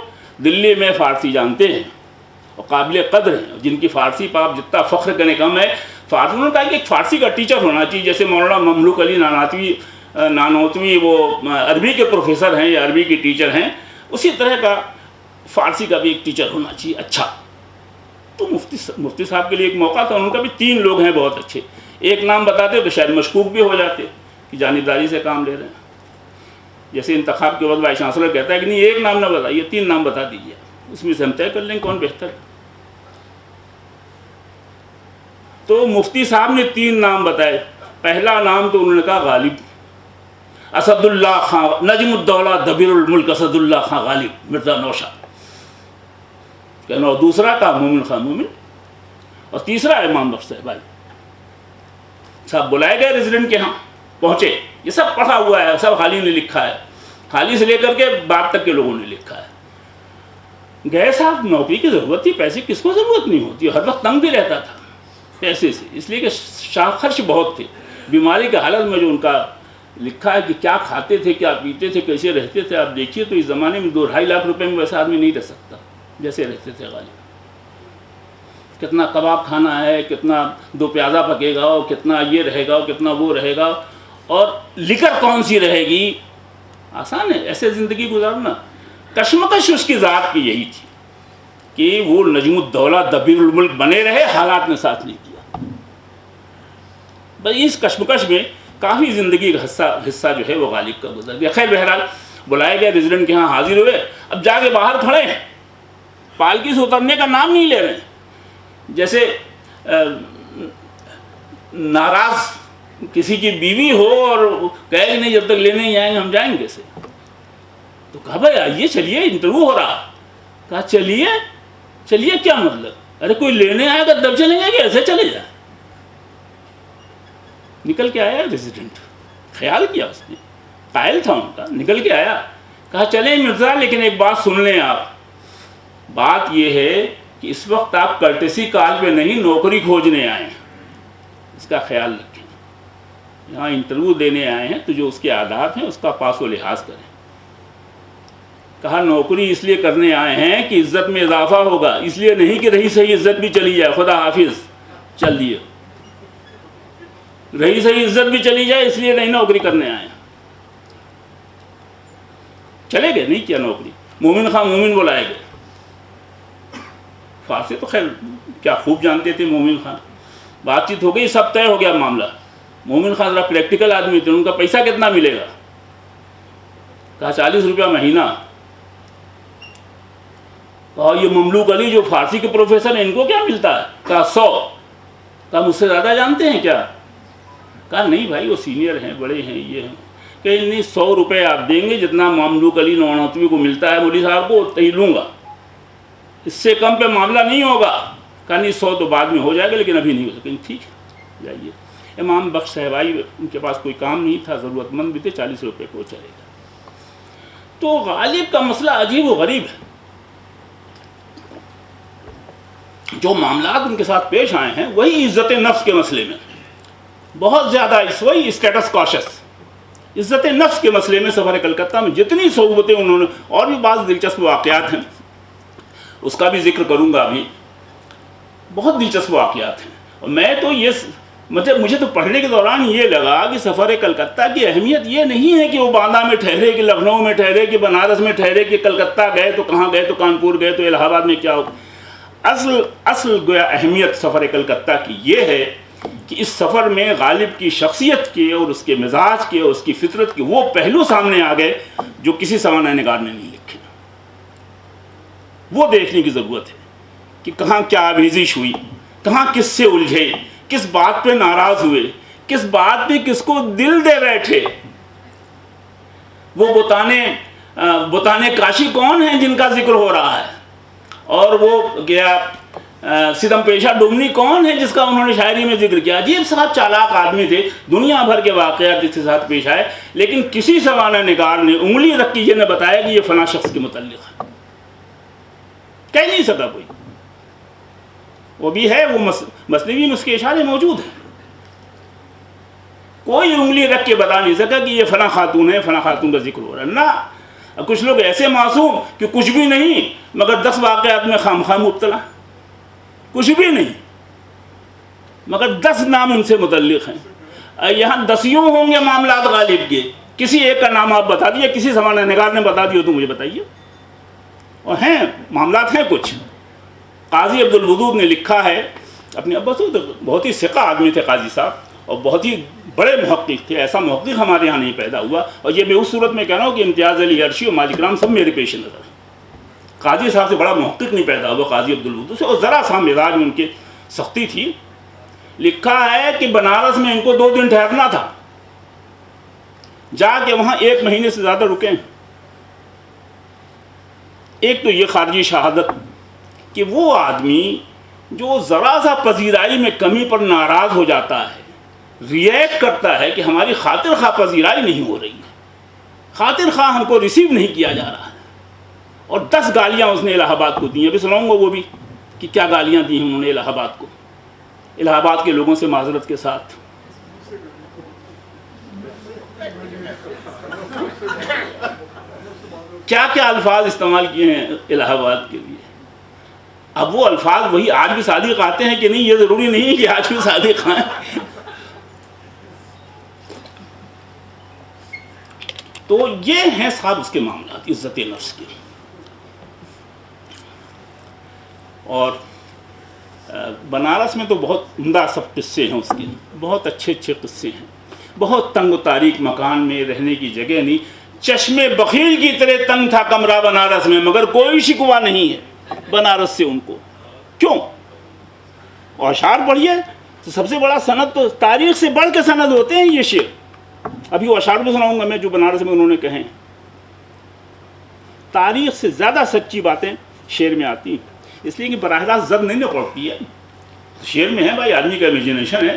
دلی میں فارسی جانتے ہیں اور قابل قدر ہیں، جن کی فارسی پر آپ جتنا فخر کرنے کم ہے. انہوں نے کہا کہ ایک فارسی کا ٹیچر ہونا چاہیے، جیسے مولانا مملوک علی نانوتوی وہ عربی کے پروفیسر ہیں یا عربی کے ٹیچر ہیں، اسی طرح کا فارسی کا بھی ایک ٹیچر ہونا چاہیے اچھا۔ تو مفتی صاحب کے لیے ایک موقع تھا، ان کا بھی 3 لوگ ہیں بہت اچھے، ایک نام بتاتے تو شاید مشکوک بھی ہو جاتے کہ جانبداری سے کام لے رہے ہیں، جیسے انتخاب کے وقت وائس چانسلر کہتا ہے کہ نہیں ایک نام نہ بتائیے 3 نام بتا دیجیے، اس میں سے ہم طے کر لیں کون بہتر ہے۔ تو مفتی صاحب نے 3 نام بتائے، پہلا نام تو انہوں نے کہا غالب، اسد اللہ خان نجم الدولہ دبیر الملک اسد اللہ خان غالب مرزا نوشاد کہنا، اور دوسرا کہا مومن خان مومن، اور تیسرا امام بخش صاحب بلائے گئے ریزیڈنٹ کے ہاں پہنچے، یہ سب پڑھا ہوا ہے، سب حالی نے لکھا ہے، حالی سے لے کر کے بعد تک کے لوگوں نے لکھا ہے۔ گئے صاحب نوکری کی ضرورت تھی، پیسے کس کو ضرورت نہیں ہوتی، ہر وقت تنگ بھی رہتا تھا پیسے سے، اس لیے کہ خرچ بہت تھے، بیماری کے حالت میں جو ان کا لکھا ہے کہ کیا کھاتے تھے کیا پیتے تھے کیسے رہتے تھے، آپ دیکھیے تو اس زمانے میں 2-2.5 لاکھ روپے میں ویسا آدمی نہیں رہ سکتا جیسے رہتے تھے غالب۔ کتنا کباب کھانا ہے، کتنا 2 پیازا پکے گا، اور کتنا یہ رہے گا، اور کتنا وہ رہے گا، اور لکر کون سی رہے گی، آسان ہے ایسے زندگی گزارنا۔ کشمکش اس کی ذات کی یہی تھی کہ وہ نجم الدولہ دبیر الملک بنے رہے، حالات نے ساتھ نہیں کیا۔ بس اس کشمکش میں کافی زندگی کا حصہ جو ہے وہ غالب کا گزر گیا۔ خیر بہرحال بلائے گئے ریزیڈنٹ کے ہاں حاضر ہوئے، اب جا کے باہر کھڑے ہیں، پالکی سے اترنے کا نام نہیں لے رہے ہیں، جیسے ناراض کسی کی بیوی ہو اور کہے کہ نہیں جب تک لینے ہی آئیں گے ہم جائیں گے کیسے۔ تو کہا بھائی آئیے چلیے انٹرویو ہو رہا، کہا چلیے کیا مطلب، ارے کوئی لینے آئے گا تب چلیں گے کہ ایسے چلے جائیں۔ نکل کے آیا ریزیڈنٹ، خیال کیا اس نے، قائل تھا ان کا، نکل کے آیا، کہا چلیں مرزا لیکن ایک بات سن لیں آپ، بات یہ ہے کہ اس وقت آپ کرٹیسی کال پہ نہیں نوکری کھوجنے آئے ہیں، اس کا خیال رکھیں، یہاں انٹرویو دینے آئے ہیں تو جو اس کے آداب ہیں اس کا پاس و لحاظ کریں۔ کہا نوکری اس لیے کرنے آئے ہیں کہ عزت میں اضافہ ہوگا، اس لیے نہیں کہ رہی صحیح عزت بھی چلی جائے، خدا حافظ چل دیے، رہی صحیح عزت بھی چلی جائے اس لیے نہیں نوکری کرنے آئے ہیں۔ چلے گئے، نہیں کیا نوکری، مومن خان مومن بلائے گئے، فارسی تو خیر کیا خوب جانتے تھے مومن خان، بات چیت ہو گئی، سب طے ہو گیا معاملہ۔ مومن خان ذرا پریکٹیکل آدمی تھے، ان کا پیسہ کتنا ملے گا، کہا 40 روپیہ مہینہ۔ کہا یہ مملوک علی جو فارسی کے پروفیسر ہیں ان کو کیا ملتا ہے، کہا 100۔ کہا مجھ سے زیادہ جانتے ہیں کیا، کہا نہیں بھائی وہ سینئر ہیں بڑے ہیں یہ ہیں، کہ نہیں 100 روپے آپ دیں گے جتنا مملوک علی نانوتوی کو ملتا ہے مولوی صاحب کو اتنا ہی لوں گا، اس سے کم پہ معاملہ نہیں ہوگا۔ کہا نہیں 100 تو بعد میں ہو جائے گا لیکن ابھی نہیں ہو سکے، ٹھیک ہے جائیے۔ امام بخش صاحب آئی، ان کے پاس کوئی کام نہیں تھا، ضرورت مند بھی تھے، 40 روپے کو چلے گا۔ تو غالب کا مسئلہ عجیب و غریب ہے، جو معاملات ان کے ساتھ پیش آئے ہیں وہی عزت نفس کے مسئلے میں بہت زیادہ، وہی اسٹیٹس کاشس، عزت نفس کے مسئلے میں سفر کلکتہ میں جتنی صعوبتیں انہوں نے، اور بھی بعض دلچسپ واقعات ہیں اس کا بھی ذکر کروں گا ابھی، بہت دلچسپ واقعات ہیں۔ اور میں تو مجھے تو پڑھنے کے دوران یہ لگا کہ سفر کلکتہ کی اہمیت یہ نہیں ہے کہ وہ باندہ میں ٹھہرے، کہ لکھنؤ میں ٹھہرے، کہ بنارس میں ٹھہرے، کہ کلکتہ گئے تو کہاں گئے، تو کانپور گئے تو الہ آباد میں کیا ہو۔ اصل گویا اہمیت سفر کلکتہ کی یہ ہے کہ اس سفر میں غالب کی شخصیت کے اور اس کے مزاج کے اور اس کی فطرت کے وہ پہلو سامنے آ گئے جو کسی سوانح نگار نے نہیں لکھے۔ وہ دیکھنے کی ضرورت ہے کہ کہاں کیا آویزش ہوئی، کہاں کس سے الجھے، کس بات پہ ناراض ہوئے، کس بات پہ کس کو دل دے بیٹھے۔ وہ بتانے کاشی کون ہیں جن کا ذکر ہو رہا ہے، اور وہ گیا ستم پیشہ ڈومنی کون ہے جس کا انہوں نے شاعری میں ذکر کیا۔ عجیب صاحب چالاک آدمی تھے، دنیا بھر کے واقعات اس کے ساتھ پیش آئے، لیکن کسی سوانح نگار نے انگلی رکھ کے یہ نہ بتایا کہ یہ فلاں شخص کے متعلق ہے، کہہ نہیں سکا کوئی۔ وہ بھی ہے، وہ مثنوی میں اس کے اشارے موجود ہیں، کوئی انگلی رکھ کے بتا نہیں سکا کہ یہ فلاں خاتون ہے، فلاں خاتون کا ذکر ہو رہا ہے، نہ۔ کچھ لوگ ایسے معصوم کہ کچھ بھی نہیں مگر 10 واقعات میں خام مبتلا، کچھ بھی نہیں، مگر 10 نام ان سے متعلق ہیں. یہاں 10 ہوں گے معاملات غالب کے، کسی ایک کا نام آپ بتا دیے، کسی زمانہ نگار نے بتا دیا تو مجھے بتائیے. اور ہیں معاملات ہیں کچھ. قاضی عبدالودود نے لکھا ہے اپنے ابا سے، بہت ہی ثقہ آدمی تھے قاضی صاحب، اور بہت ہی بڑے محقق تھے. ایسا محقق ہمارے یہاں نہیں پیدا ہوا. اور یہ میں اس صورت میں کہہ رہا ہوں کہ امتیاز علی عرشی اور مالک رام سب میرے پیش نظر ہیں. قاضی صاحب سے بڑا محقق نہیں پیدا ہوا قاضی عبدالودود سے، اور ذرا سا مزاج میں ان کے سختی تھی. لکھا ہے کہ بنارس میں ان کو 2 دن ٹھہرنا تھا، جا کے وہاں 1 مہینے سے زیادہ رکے. ایک تو یہ خارجی شہادت کہ وہ آدمی جو ذرا سا پذیرائی میں کمی پر ناراض ہو جاتا ہے، ریئیکٹ کرتا ہے کہ ہماری خاطر خواہ پذیرائی نہیں ہو رہی ہے، خاطر خواہ ہم کو ریسیو نہیں کیا جا رہا ہے. اور 10 گالیاں اس نے الہ آباد کو دی ہیں. ابھی سناؤں گا وہ بھی کہ کیا گالیاں دی ہیں انہوں نے الہ آباد کو، الہ آباد کے لوگوں سے معذرت کے ساتھ. کیا کیا الفاظ استعمال کیے ہیں الہ آباد کے لیے. اب وہ الفاظ وہی آج بھی صادق آتے ہیں کہ نہیں، یہ ضروری نہیں ہے کہ آج بھی صادق آئیں. تو یہ ہیں صاحب اس کے معاملات عزت نفس کے. اور بنارس میں تو بہت عمدہ سب قصے ہیں اس کے، بہت اچھے قصے ہیں. بہت تنگ و تاریک مکان میں رہنے کی جگہ نہیں، چشمے بخیل کی طرح تنگ تھا کمرہ بنارس میں، مگر کوئی شکوہ نہیں ہے بنارس سے ان کو. کیوں؟ اور اشعار پڑھیے تو سب سے بڑا سند تو تاریخ سے بڑھ کے سند ہوتے ہیں یہ شعر. ابھی وہ اشعار بھی سناؤں گا میں جو بنارس میں انہوں نے کہے ہیں. تاریخ سے زیادہ سچی باتیں شعر میں آتی ہیں، اس لیے کہ براہ راست زد نہیں نہ پڑتی ہے. شعر میں ہے بھائی آدمی کا امیجنیشن ہے،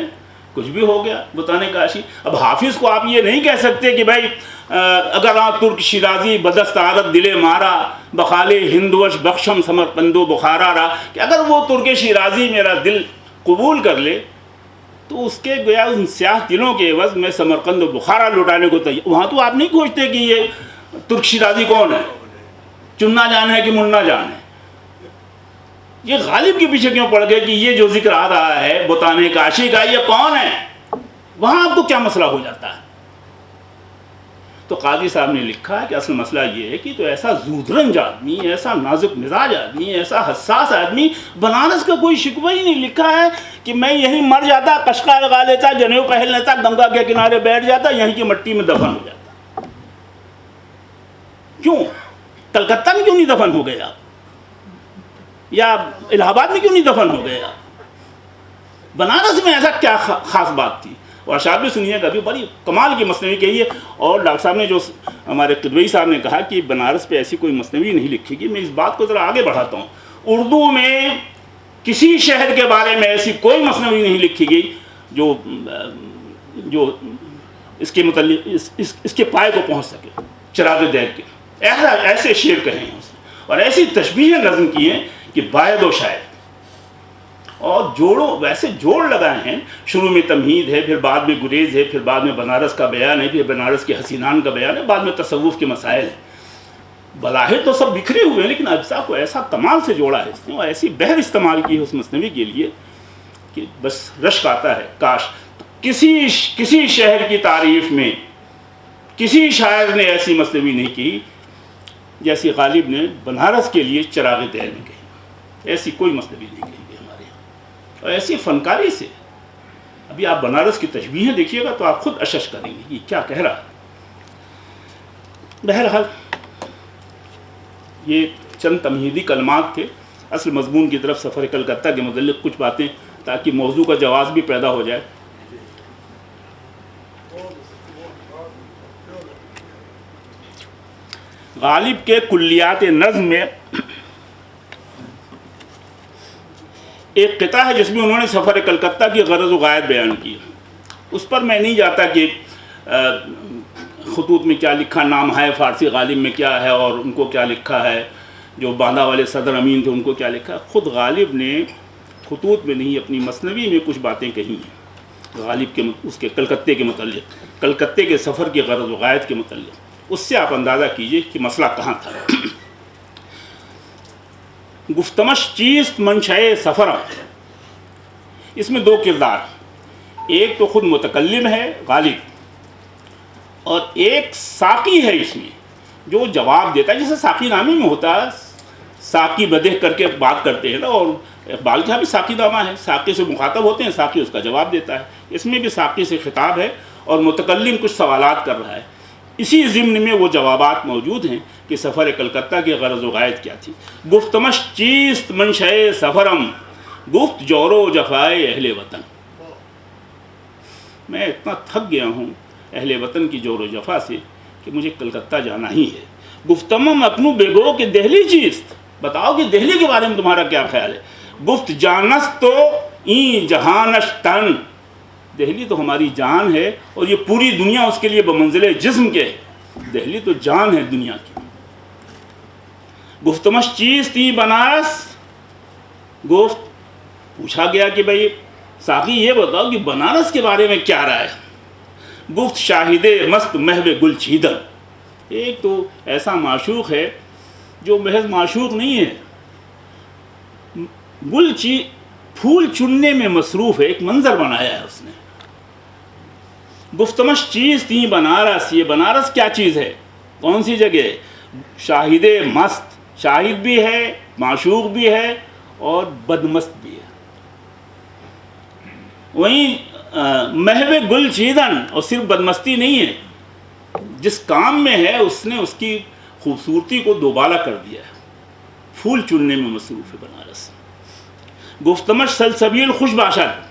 کچھ بھی ہو گیا بتانے کا عاشی. اب حافظ کو آپ یہ نہیں کہہ سکتے کہ بھائی اگر ترک شیرازی بدست عادت دلے مارا بخالے ہندوش بخشم سمرقندو بخارا را، کہ اگر وہ ترک شیرازی میرا دل قبول کر لے تو اس کے گویا ان سیاہ دلوں کے عوض میں سمرقند و بخارا لوٹانے کو تیار. وہاں تو آپ نہیں کھوجتے کہ یہ ترک شیرازی کون ہے، چننا جان ہے کہ منا جان ہے. یہ غالب کے پیچھے کیوں پڑ گئے کہ یہ جو ذکر آ رہا ہے بتانے کا عاشی کا یہ کون ہے؟ وہاں آپ کو کیا مسئلہ ہو جاتا ہے؟ تو قاضی صاحب نے لکھا ہے کہ اصل مسئلہ یہ ہے کہ تو ایسا زودرنج آدمی، ایسا نازک مزاج آدمی، ایسا حساس آدمی، بنارس کا کوئی شکوہ ہی نہیں. لکھا ہے کہ میں یہیں مر جاتا، قشقہ لگا لیتا، جنیو پہن لیتا، گنگا کے کنارے بیٹھ جاتا، یہیں کی مٹی میں دفن ہو جاتا. کیوں؟ کلکتہ میں کیوں نہیں دفن ہو گئے آپ؟ یا الہ آباد میں کیوں نہیں دفن ہو گئے آپ؟ بنارس میں ایسا کیا خاص بات تھی؟ اور اشعار بھی سنیے گا، ابھی بڑی کمال کی مثنوی کہی ہے. اور ڈاکٹر صاحب نے جو ہمارے قدوئی صاحب نے کہا کہ بنارس پہ ایسی کوئی مثنوی نہیں لکھی گی. میں اس بات کو ذرا آگے بڑھاتا ہوں. اردو میں کسی شہر کے بارے میں ایسی کوئی مثنوی نہیں لکھی گئی جو اس کے متعلق اس کے پائے کو پہنچ سکے. چراغ دیر کے ایسے شعر کہے ہیں اس نے، اور ایسی تشبیہیں نظم کی ہیں کہ باید و شاید. اور جوڑوں ویسے جوڑ لگائے ہیں، شروع میں تمہید ہے، پھر بعد میں گریز ہے، پھر بعد میں بنارس کا بیان ہے، پھر بنارس کے حسینان کا بیان ہے، بعد میں تصوف کے مسائل ہیں. بلاہر تو سب بکھرے ہوئے ہیں لیکن اجزاء کو ایسا کمال سے جوڑا ہے اس نے، اور ایسی بہر استعمال کی ہے اس مثنوی کے لیے کہ بس رشک آتا ہے. کاش کسی شہر کی تعریف میں کسی شاعر نے ایسی مثنوی نہیں کی جیسی غالب نے بنارس کے لیے چراغ دیر میں کہی. ایسی کوئی مثنوی نہیں کہی گئی ہمارے یہاں، اور ایسی فنکاری سے. ابھی آپ بنارس کی تشبیہیں دیکھیے گا تو آپ خود اشش کریں گے یہ کیا کہہ رہا ہے. بہرحال یہ چند تمہیدی کلمات تھے. اصل مضمون کی طرف سفر کلکتہ کے متعلق کچھ باتیں تاکہ موضوع کا جواز بھی پیدا ہو جائے. غالب کے کلیات نظم میں ایک قطعہ ہے جس میں انہوں نے سفر کلکتہ کی غرض و غایت بیان کی. اس پر میں نہیں جاتا کہ خطوط میں کیا لکھا، نام ہے فارسی غالب میں کیا ہے اور ان کو کیا لکھا ہے، جو باندھا والے صدر امین تھے ان کو کیا لکھا. خود غالب نے خطوط میں نہیں اپنی مثنوی میں کچھ باتیں کہی ہیں غالب کے اس کے کلکتے کے متعلق، کلکتے کے سفر کی غرض و غایت کے متعلق. اس سے آپ اندازہ کیجئے کہ مسئلہ کہاں تھا. گفتمش چیست منشأ سفرم اس میں دو کردار، ایک تو خود متکلم ہے غالب، اور ایک ساقی ہے اس میں جو جواب دیتا ہے، جیسے ساقی نامے میں ہوتا ہے، ساقی بدہ کر کے بات کرتے ہیں نا، اور اقبال کا بھی ساقی نامہ ہے، ساقی سے مخاطب ہوتے ہیں، ساقی اس کا جواب دیتا ہے، اس میں بھی ساقی سے خطاب ہے اور متکلم کچھ سوالات کر رہا ہے۔ اسی ضمن میں وہ جوابات موجود ہیں کہ سفر کلکتہ کی غرض و غایت کیا تھی۔ گفتمش چیست منشأ سفرم، گفت جور و جفائے اہل وطن۔ میں اتنا تھک گیا ہوں اہل وطن کی جور و جفا سے کہ مجھے کلکتہ جانا ہی ہے۔ گفتمم اکنو بگو کہ دہلی چیست، بتاؤ کہ دہلی کے بارے میں تمہارا کیا خیال ہے۔ گفت جانس تو این جہانش تن، دہلی تو ہماری جان ہے اور یہ پوری دنیا اس کے لیے بمنزل جسم کے ہے، دہلی تو جان ہے دنیا کی۔ گفتمش چیز تھی بنارس، گفت پوچھا گیا کہ بھئی ساقی یہ بتاؤ کہ بنارس کے بارے میں کیا رائے ہے۔ گفت شاہد مست محو گل چیدن، ایک تو ایسا معشوق ہے جو محض معشوق نہیں ہے، پھول چننے میں مصروف ہے، ایک منظر بنایا ہے اس نے۔ گفتمش چیز تھی بنارس، یہ بنارس کیا چیز ہے، کون سی جگہ ہے؟ شاہد مست، شاہد بھی ہے، معشوق بھی ہے اور بدمست بھی ہے۔ وہیں محو گل چیدن، اور صرف بدمستی نہیں ہے، جس کام میں ہے اس نے اس کی خوبصورتی کو دوبالا کر دیا ہے، پھول چننے میں مصروف ہے بنارس۔ گفتمش سلسبیل خوش باشد،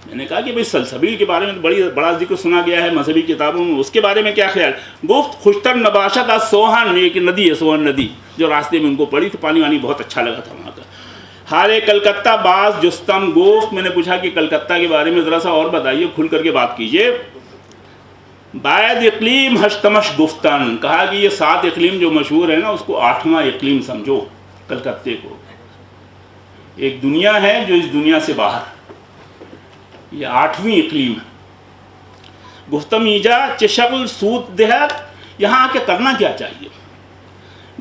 میں نے کہا کہ بھئی سلسبیل کے بارے میں بڑا ذکر سنا گیا ہے مذہبی کتابوں میں، اس کے بارے میں کیا خیال؟ گفت خوشتر نباشد از سوہن، ایک ندی ہے سوہن ندی جو راستے میں ان کو پڑی تو پانی وانی بہت اچھا لگا تھا وہاں کا۔ حال کلکتہ باز جستم، گفت میں نے پوچھا کہ کلکتہ کے بارے میں ذرا سا اور بتائیے، کھل کر کے بات کیجئے۔ باید اقلیم ہشتمش گفتن، کہا کہ یہ 7 اقلیم جو مشہور ہے نا اس کو 8واں اقلیم سمجھو کلکتے کو، ایک دنیا ہے جو اس دنیا سے باہر، یہ 8ویں اقلیم ہے۔ گفتم ایجا چشغل سود دہت، یہاں آ کے کرنا کیا چاہیے؟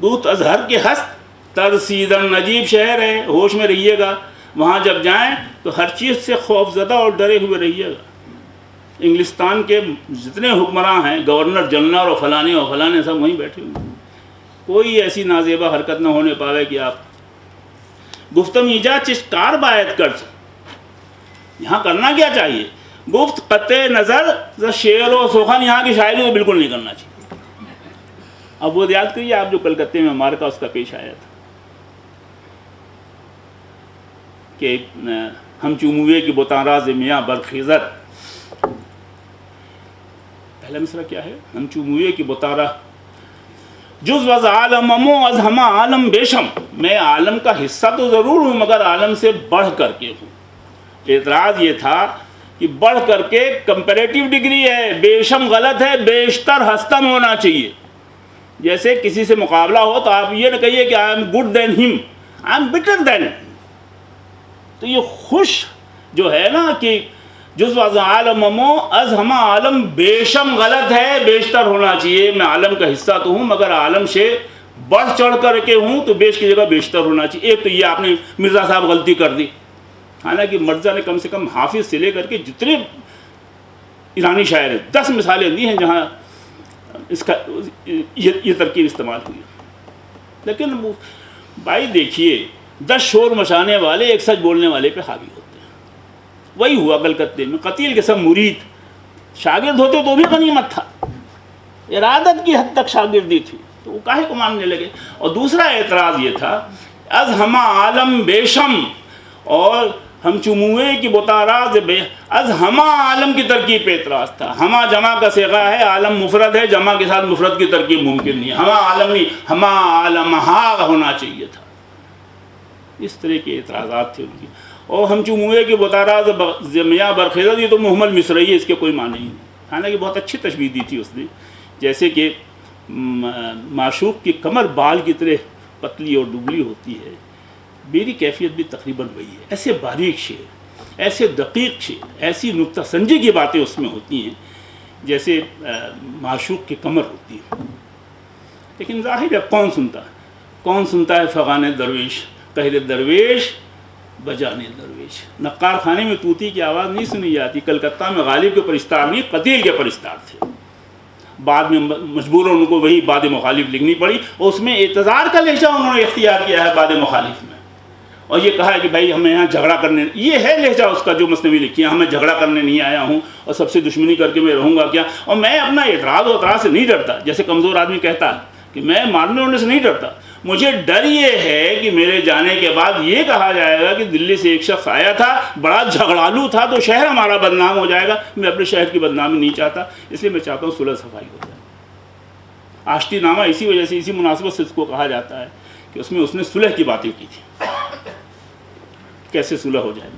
گفت اظہر کے ہست ترسیدن، عجیب شہر ہے، ہوش میں رہیے گا، وہاں جب جائیں تو ہر چیز سے خوف زدہ اور ڈرے ہوئے رہیے گا۔ انگلستان کے جتنے حکمراں ہیں، گورنر جنرل اور فلانے سب وہیں بیٹھے ہوئے، کوئی ایسی نازیبہ حرکت نہ ہونے پاوے کہ آپ۔ گفتم ایجا چشکار باید کرز، یہاں کرنا کیا چاہیے؟ گفت قطع نظر شعر و سخن، یہاں کی شاعری تو بالکل نہیں کرنا چاہیے۔ اب وہ یاد کریے آپ جو کلکتے میں مارکا اس کا پیش آیا تھا کہ ہم چوموئے کی بتاں راز میاں برخیزت، پہلا مصرع کیا ہے؟ ہم چوموئے کی بتارہ جز وز عالممو از ہما عالم بیشم، میں عالم کا حصہ تو ضرور ہوں مگر عالم سے بڑھ کر کے ہوں۔ اعتراض یہ تھا کہ بڑھ کر کے کمپیریٹیو ڈگری ہے، بیشم غلط ہے، بیشتر ہستم ہونا چاہیے۔ جیسے کسی سے مقابلہ ہو تو آپ یہ نہ کہیے کہ آئی ایم گڈ دین ہم، آئی ایم بیٹر دین۔ تو یہ خوش جو ہے نا کہ جز وز عالممو از ہما عالم بیشم غلط ہے، بیشتر ہونا چاہیے، میں عالم کا حصہ تو ہوں مگر عالم سے بڑھ چڑھ کر کے ہوں، تو بیش کی جگہ بیشتر ہونا چاہیے۔ ایک تو یہ آپ نے مرزا صاحب غلطی کر دی، حالانکہ مرزا نے کم سے کم حافظ سے لے کر کے جتنے ایرانی شاعر ہیں 10 مثالیں دی ہیں جہاں اس کا یہ ترکیب استعمال ہوئی، لیکن بھائی دیکھیے 10 شور مچانے والے ایک سچ بولنے والے پہ حاوی ہوتے ہیں۔ وہی ہوا کلکتے میں، قتیل کے سب مرید، شاگرد ہوتے تو بھی غنیمت تھا، ارادت کی حد تک شاگردی تھی تو وہ کاہے کو ماننے لگے۔ اور دوسرا اعتراض یہ تھا از ہما عالم بیشم، اور ہم چموئے کی بتاراز بے، از ہما عالم کی ترکیب پہ اعتراض تھا۔ ہما جمع کا صیغہ ہے، عالم مفرد ہے، جمع کے ساتھ مفرد کی ترکیب ممکن نہیں ہے، ہما عالم نہیں، ہما عالمہا ہونا چاہیے تھا۔ اس طرح کے اعتراضات تھے ان کی۔ اور ہم چموئے کی بتاراز میاں برخیزت، یہ تو محمل مصرعی ہے، اس کے کوئی معنی ہی نہیں، حالانکہ بہت اچھی تشبیہ دی تھی اس نے، جیسے کہ معشوق کی کمر بال کی طرح پتلی اور دبلی ہوتی ہے، میری کیفیت بھی تقریباً وہی ہے۔ ایسے باریک شعر، ایسے دقیق شعر، ایسی نکتہ سنجی کی باتیں اس میں ہوتی ہیں جیسے معشوق کی کمر ہوتی ہے۔ لیکن ظاہر ہے کون سنتا ہے فغان درویش، قہر درویش بجانے درویش. نقار خانے میں طوطی کی آواز نہیں سنی جاتی. کلکتہ میں غالب کے پرستار نہیں، قتیل کے پرستار تھے. بعد میں مجبوراً ان کو وہی باد مخالف لکھنی پڑی، اور اس میں اعتذار کا لہجہ انہوں نے اختیار کیا ہے باد مخالف میں، اور یہ کہا ہے کہ بھائی ہمیں یہاں جھگڑا کرنے، یہ ہے لہجہ اس کا جو مثنوی لکھی ہے، ہمیں جھگڑا کرنے نہیں آیا ہوں اور سب سے دشمنی کر کے میں رہوں گا کیا. اور میں اپنا اعتراض و اعتراض سے نہیں ڈرتا، جیسے کمزور آدمی کہتا ہے کہ میں مارنے اڑنے سے نہیں ڈرتا. مجھے ڈر یہ ہے کہ میرے جانے کے بعد یہ کہا جائے گا کہ دلی سے ایک شخص آیا تھا، بڑا جھگڑالو تھا، تو شہر ہمارا بدنام ہو جائے گا. میں اپنے شہر کی بدنامی نہیں چاہتا، اس لیے میں چاہتا ہوں صلح صفائی ہو جائے. آشتی نامہ اسی وجہ سے، اسی مناسبت سے اس کو کہا جاتا ہے کہ اس میں اس نے صلح کی باتیں کی تھی، کیسے صلح ہو جائے.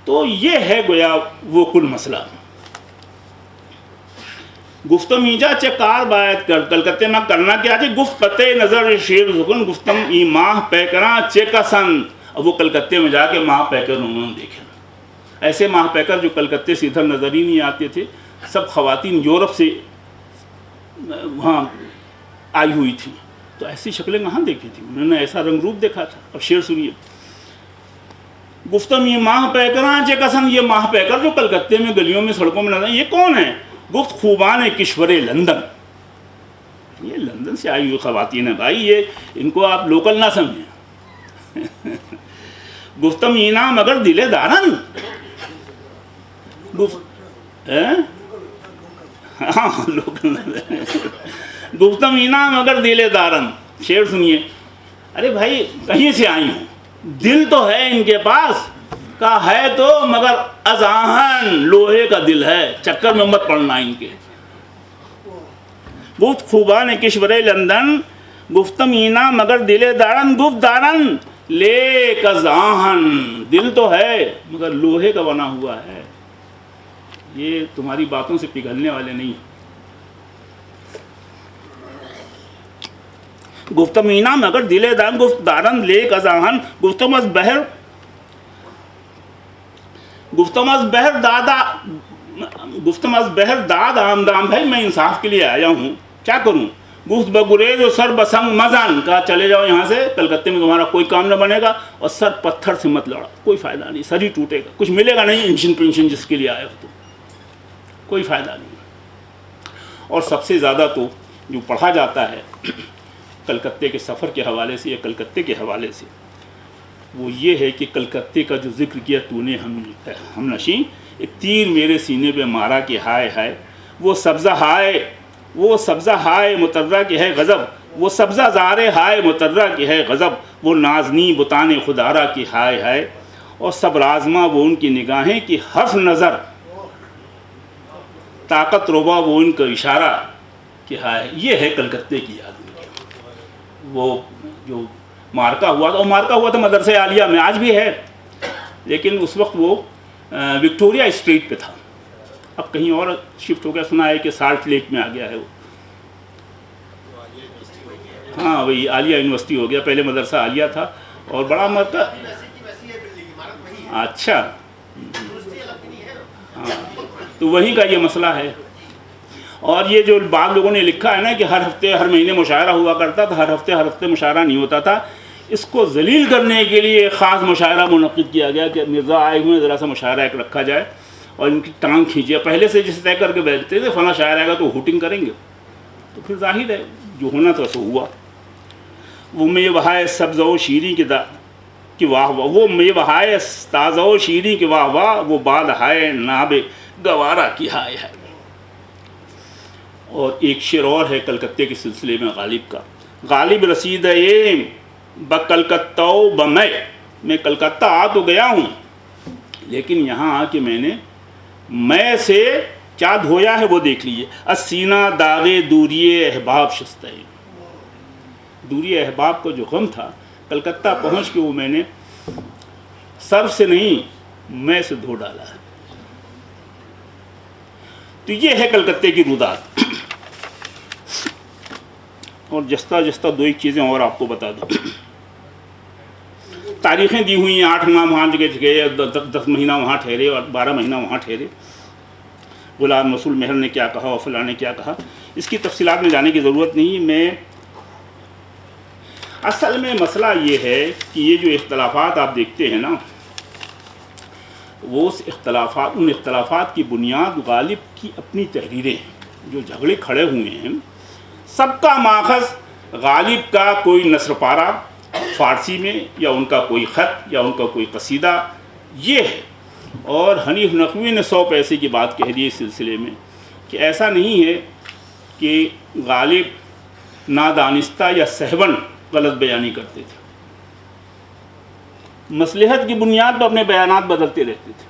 تو یہ ہے گویا وہ کل مسئلہ. گفتم ایجا چے کار باید کر، کلکتے میں کرنا کیا تھی. گفت قطع نظر شیر زکن گفتم ای ماہ پیکراں چے کسن. اب وہ کلکتے میں جا کے ماہ پیکر انہوں نے دیکھے. ایسے ماہ پیکر جو کلکتے سے ادھر نظر ہی نہیں آتے تھے، سب خواتین یورپ سے وہاں آئی ہوئی تھی. تو ایسی شکلیں کہاں دیکھی تھی، انہوں نے ایسا رنگ روپ دیکھا تھا. اب شعر سنیے. گفتم یہ ماہ پیکراں چے کسن، یہ ماہ پیکر جو کلکتے میں گلیوں میں سڑکوں میں نظر، یہ کون ہے؟ گفت خوبان کشور لندن. یہ لندن سے آئی ہوئی خواتین ہیں بھائی، یہ ان کو آپ لوکل نہ سمجھیں. گفتم اینا مگر دل دارن. ہاں لوکل نہ. گفتم اینا مگر دل دارن. شعر سنیے. ارے بھائی کہیں سے آئی ہوں، دل تو ہے ان کے پاس، کا ہے تو مگر ازاہن لوہے کا دل ہے، چکر میں مت پڑنا ان کے. گفت خوبان کشور لندن گفتم اینا مگر دل دارن. گفت دارن لے کزاہن، دل تو ہے مگر لوہے کا بنا ہوا ہے، یہ تمہاری باتوں سے پگھلنے والے نہیں. گفتم اینا مگر دل دارن. گفت دارن لے کزاہن. گفتم از بہر، گفتم از بہر دادا، گفتم از بہر داد آمدام. بھائی میں انصاف کے لیے آیا ہوں، کیا کروں؟ گفت بگریز و سر بسنگ مزن. کہا چلے جاؤ یہاں سے، کلکتے میں تمہارا کوئی کام نہ بنے گا، اور سر پتھر سے مت لڑا، کوئی فائدہ نہیں، سر ہی ٹوٹے گا، کچھ ملے گا نہیں. انشن پنشن جس کے لیے آئے ہو تو کوئی فائدہ نہیں. اور سب سے زیادہ تو جو پڑھا جاتا ہے کلکتے کے سفر کے حوالے سے یا کلکتے کے حوالے سے، وہ یہ ہے کہ کلکتے کا جو ذکر کیا تو نے ہم نشیں، ایک تیر میرے سینے پہ مارا کہ ہائے ہائے، وہ سبزہ ہائے، وہ سبزہ ہائے مترہ کی ہے غضب، وہ سبزہ زارے ہائے مترہ کی ہے غضب، وہ نازنی بتان خدارہ کی ہائے ہائے، اور سب رازمہ وہ ان کی نگاہیں کی حرف نظر، طاقت ربا وہ ان کا اشارہ کہ ہائے. یہ ہے کلکتے کی یاد. وہ جو مارکا ہوا تھا، اور مارکا ہوا تھا مدرسہ عالیہ میں، آج بھی ہے، لیکن اس وقت وہ وکٹوریا اسٹریٹ پہ تھا. اب کہیں اور شفٹ ہو گیا، سنا ہے کہ سالٹ لیک میں آ گیا ہے وہ. ہاں وہی عالیہ یونیورسٹی ہو گیا، پہلے مدرسہ عالیہ تھا اور بڑا مرکز. اچھا ہاں، تو وہیں کا یہ مسئلہ ہے. اور یہ جو بعض لوگوں نے لکھا ہے نا کہ ہر ہفتے ہر مہینے مشاعرہ ہوا کرتا تھا، ہر ہفتے مشاعرہ نہیں ہوتا تھا. اس کو ذلیل کرنے کے لیے ایک خاص مشاعرہ منعقد کیا گیا کہ مرزا آئے ہوئے، ذرا سا مشاعرہ ایک رکھا جائے اور ان کی ٹانگ کھینچے. پہلے سے جسے طے کر کے بیٹھتے تھے فلاں شاعر آئے گا تو ہوٹنگ کریں گے، تو پھر ظاہر ہے جو ہونا تھا سو ہوا. وہ میں بہائے سبز و شیریں کی واہ واہ، وہ میں بہائے تازہ و شیریں کی واہ واہ، وہ باد ہائے ناب گوارا کی ہائے ہے. اور ایک شعر اور ہے کلکتے کے سلسلے میں غالب کا. غالب رسید اے بکلکتہ بمے، میں کلکتہ آ تو گیا ہوں لیکن یہاں آ کے میں نے میں سے کیا دھویا ہے وہ دیکھ لیجیے. السینہ داغے دوری احباب شستہ، دوری احباب کا جو غم تھا کلکتہ پہنچ کے وہ میں نے سر سے نہیں میں سے دھو ڈالا ہے. تو یہ ہے کلکتے کی رودات. اور جستہ جستہ دو ایک چیزیں اور آپ کو بتا دوں. تاریخیں دی ہوئی ہیں، 8 ماہ وہاں جگہ گئے، 10 مہینہ وہاں ٹھہرے اور 12 مہینہ وہاں ٹھہرے. غلام رسول مہر نے کیا کہا اور فلاں نے کیا کہا، اس کی تفصیلات میں جانے کی ضرورت نہیں. میں اصل میں مسئلہ یہ ہے کہ یہ جو اختلافات آپ دیکھتے ہیں نا، وہ ان اختلافات کی بنیاد غالب کی اپنی تحریریں ہیں۔ جو جھگڑے کھڑے ہوئے ہیں سب کا ماخذ غالب کا کوئی نثر پارہ فارسی میں، یا ان کا کوئی خط، یا ان کا کوئی قصیدہ، یہ ہے۔ اور حنیف نقوی نے 100 پیسے کی بات کہہ دی اس سلسلے میں کہ ایسا نہیں ہے کہ غالب نادانستہ یا سہون غلط بیانی کرتے تھے، مصلحت کی بنیاد پر اپنے بیانات بدلتے رہتے تھے،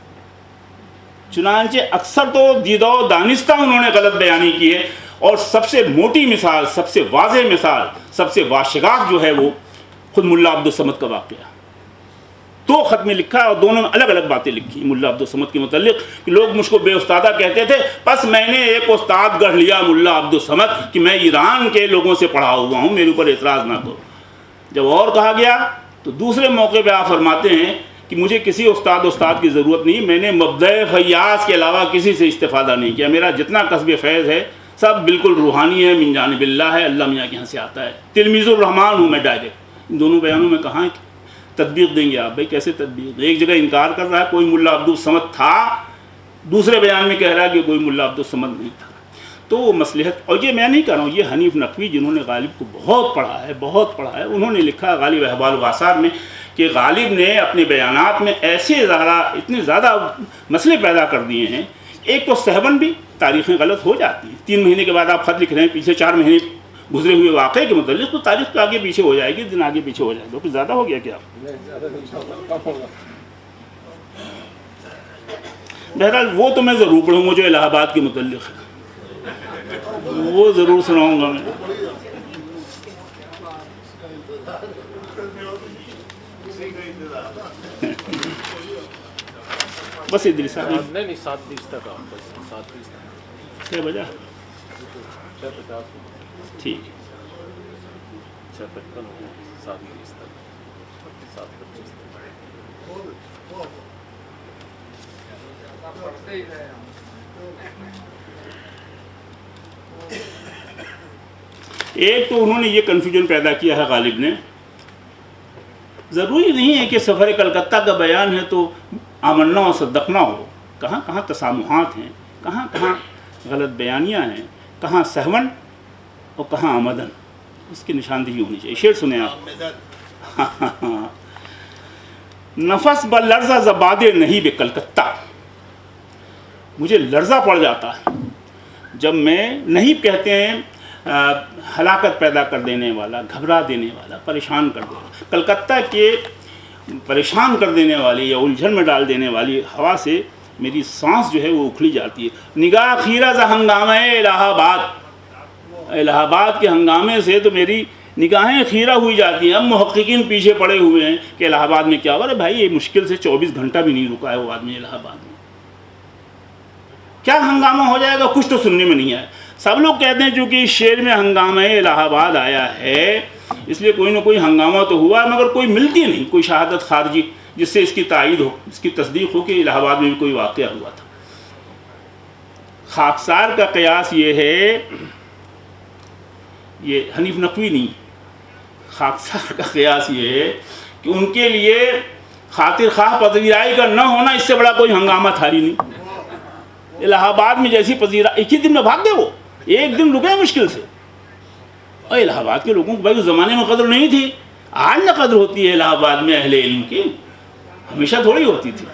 چنانچہ اکثر تو دیدہ و دانستہ انہوں نے غلط بیانی کی ہے۔ اور سب سے موٹی مثال، سب سے واضح مثال، سب سے واشگاف جو ہے وہ خود ملا عبدالصمد کا واقعہ۔ 2 خط میں لکھا ہے اور دونوں میں الگ الگ باتیں لکھی ملا عبدالصمد کے متعلق کہ لوگ مجھ کو بے استادہ کہتے تھے، بس میں نے ایک استاد گڑھ لیا ملا عبدالصمد کہ میں ایران کے لوگوں سے پڑھا ہوا ہوں، میرے اوپر اعتراض نہ کرو۔ جب اور کہا گیا تو دوسرے موقع پہ آپ فرماتے ہیں کہ مجھے کسی استاد کی ضرورت نہیں، میں نے مبدأ فیاض کے علاوہ کسی سے استفادہ نہیں کیا، میرا جتنا کسب فیض ہے سب بالکل روحانی ہے، من جانب اللہ ہے، اللہ میاں کے یہاں سے آتا ہے، تلمیذ الرحمن ہوں میں ڈائریکٹ۔ ان دونوں بیانوں میں کہاں تطبیق دیں گے آپ؟ بھائی کیسے تطبیق؟ ایک جگہ انکار کر رہا ہے کوئی ملا عبدالصمد تھا، دوسرے بیان میں کہہ رہا ہے کہ کوئی ملا عبدالصمد نہیں تھا۔ تو وہ مصلحت، اور یہ میں نہیں کہہ رہا ہوں، یہ حنیف نقوی جنہوں نے غالب کو بہت پڑھا ہے، انہوں نے لکھا غالب احوال و آثار میں کہ غالب نے اپنے بیانات میں اتنے زیادہ مسئلے پیدا کر دیے ہیں۔ ایک تو سہون بھی، تاریخیں غلط ہو جاتی ہیں، 3 مہینے کے بعد آپ خط لکھ رہے ہیں پیچھے 4 مہینے گزرے ہوئے واقعے کے متعلق، تو تاریخ تو آگے پیچھے ہو جائے گی، دن آگے پیچھے ہو جائے گا۔ کچھ زیادہ ہو گیا کیا؟ بہرحال وہ تو میں ضرور پڑھوں گا جو الہ آباد کے متعلق ہے، وہ ضرور سناؤں گا میں۔ بس ادھر صاحب نہیں 7:20 تک آپ بس 7:20 تک 6 بجے 6:50 ٹھیک 6:55 7:20 تک 7:25 ایک تو انہوں نے یہ کنفیوژن پیدا کیا ہے غالب نے، ضروری نہیں ہے کہ سفر کلکتہ کا بیان ہے تو آمنا و صدقنا ہو، کہاں کہاں تسامحات ہیں، کہاں کہاں غلط بیانیاں ہیں، کہاں سہون اور کہاں آمدن، اس کی نشاندہی ہونی چاہیے۔ شعر سنیں آپ۔ نفس بلرزہ زباد نہیں بے کلکتہ، مجھے لرزہ پڑ جاتا ہے جب میں نہیں کہتے ہیں ہلاکت پیدا کر دینے والا، گھبرا دینے والا، پریشان کر دینے والا، کلکتہ کے پریشان کر دینے والی یا الجھن میں ڈال دینے والی ہوا سے میری سانس جو ہے وہ اکھلی جاتی ہے۔ نگاہ خیرہ ز ہنگامہ الہ آباد کے ہنگامے سے تو میری نگاہیں خیرہ ہوئی جاتی ہیں۔ اب محققین پیچھے پڑے ہوئے ہیں کہ الہ آباد میں کیا ہوا۔ ارے بھائی یہ مشکل سے 24 گھنٹہ بھی نہیں رکا ہے وہ آدمی الہ آباد میں، کیا ہنگامہ ہو جائے گا؟ کچھ تو سننے میں نہیں آیا۔ سب لوگ کہتے ہیں چونکہ اس شعر میں ہنگامہ الہ آباد آیا ہے اس لیے کوئی نہ کوئی ہنگامہ تو ہوا ہے، مگر کوئی ملتی نہیں، کوئی شہادت خارجی جس سے اس کی تائید ہو، اس کی تصدیق ہو کہ الہ آباد میں بھی کوئی واقعہ ہوا تھا۔ خاکسار کا قیاس یہ ہے، یہ حنیف نقوی نہیں، خاکسار کا قیاس یہ ہے کہ ان کے لیے خاطر خواہ پذیرائی کا نہ ہونا اس سے بڑا کوئی ہنگامہ تھا ہی نہیں۔ الہ آباد میں جیسی پذیرائی، ایک ہی دن میں بھاگ گئے، وہ ایک دن رکے مشکل سے۔ اور الہ آباد کے لوگوں کو بھائی اس زمانے میں قدر نہیں تھی، آج نہ قدر ہوتی ہے الہ آباد میں اہل علم کی، ہمیشہ تھوڑی ہوتی تھی۔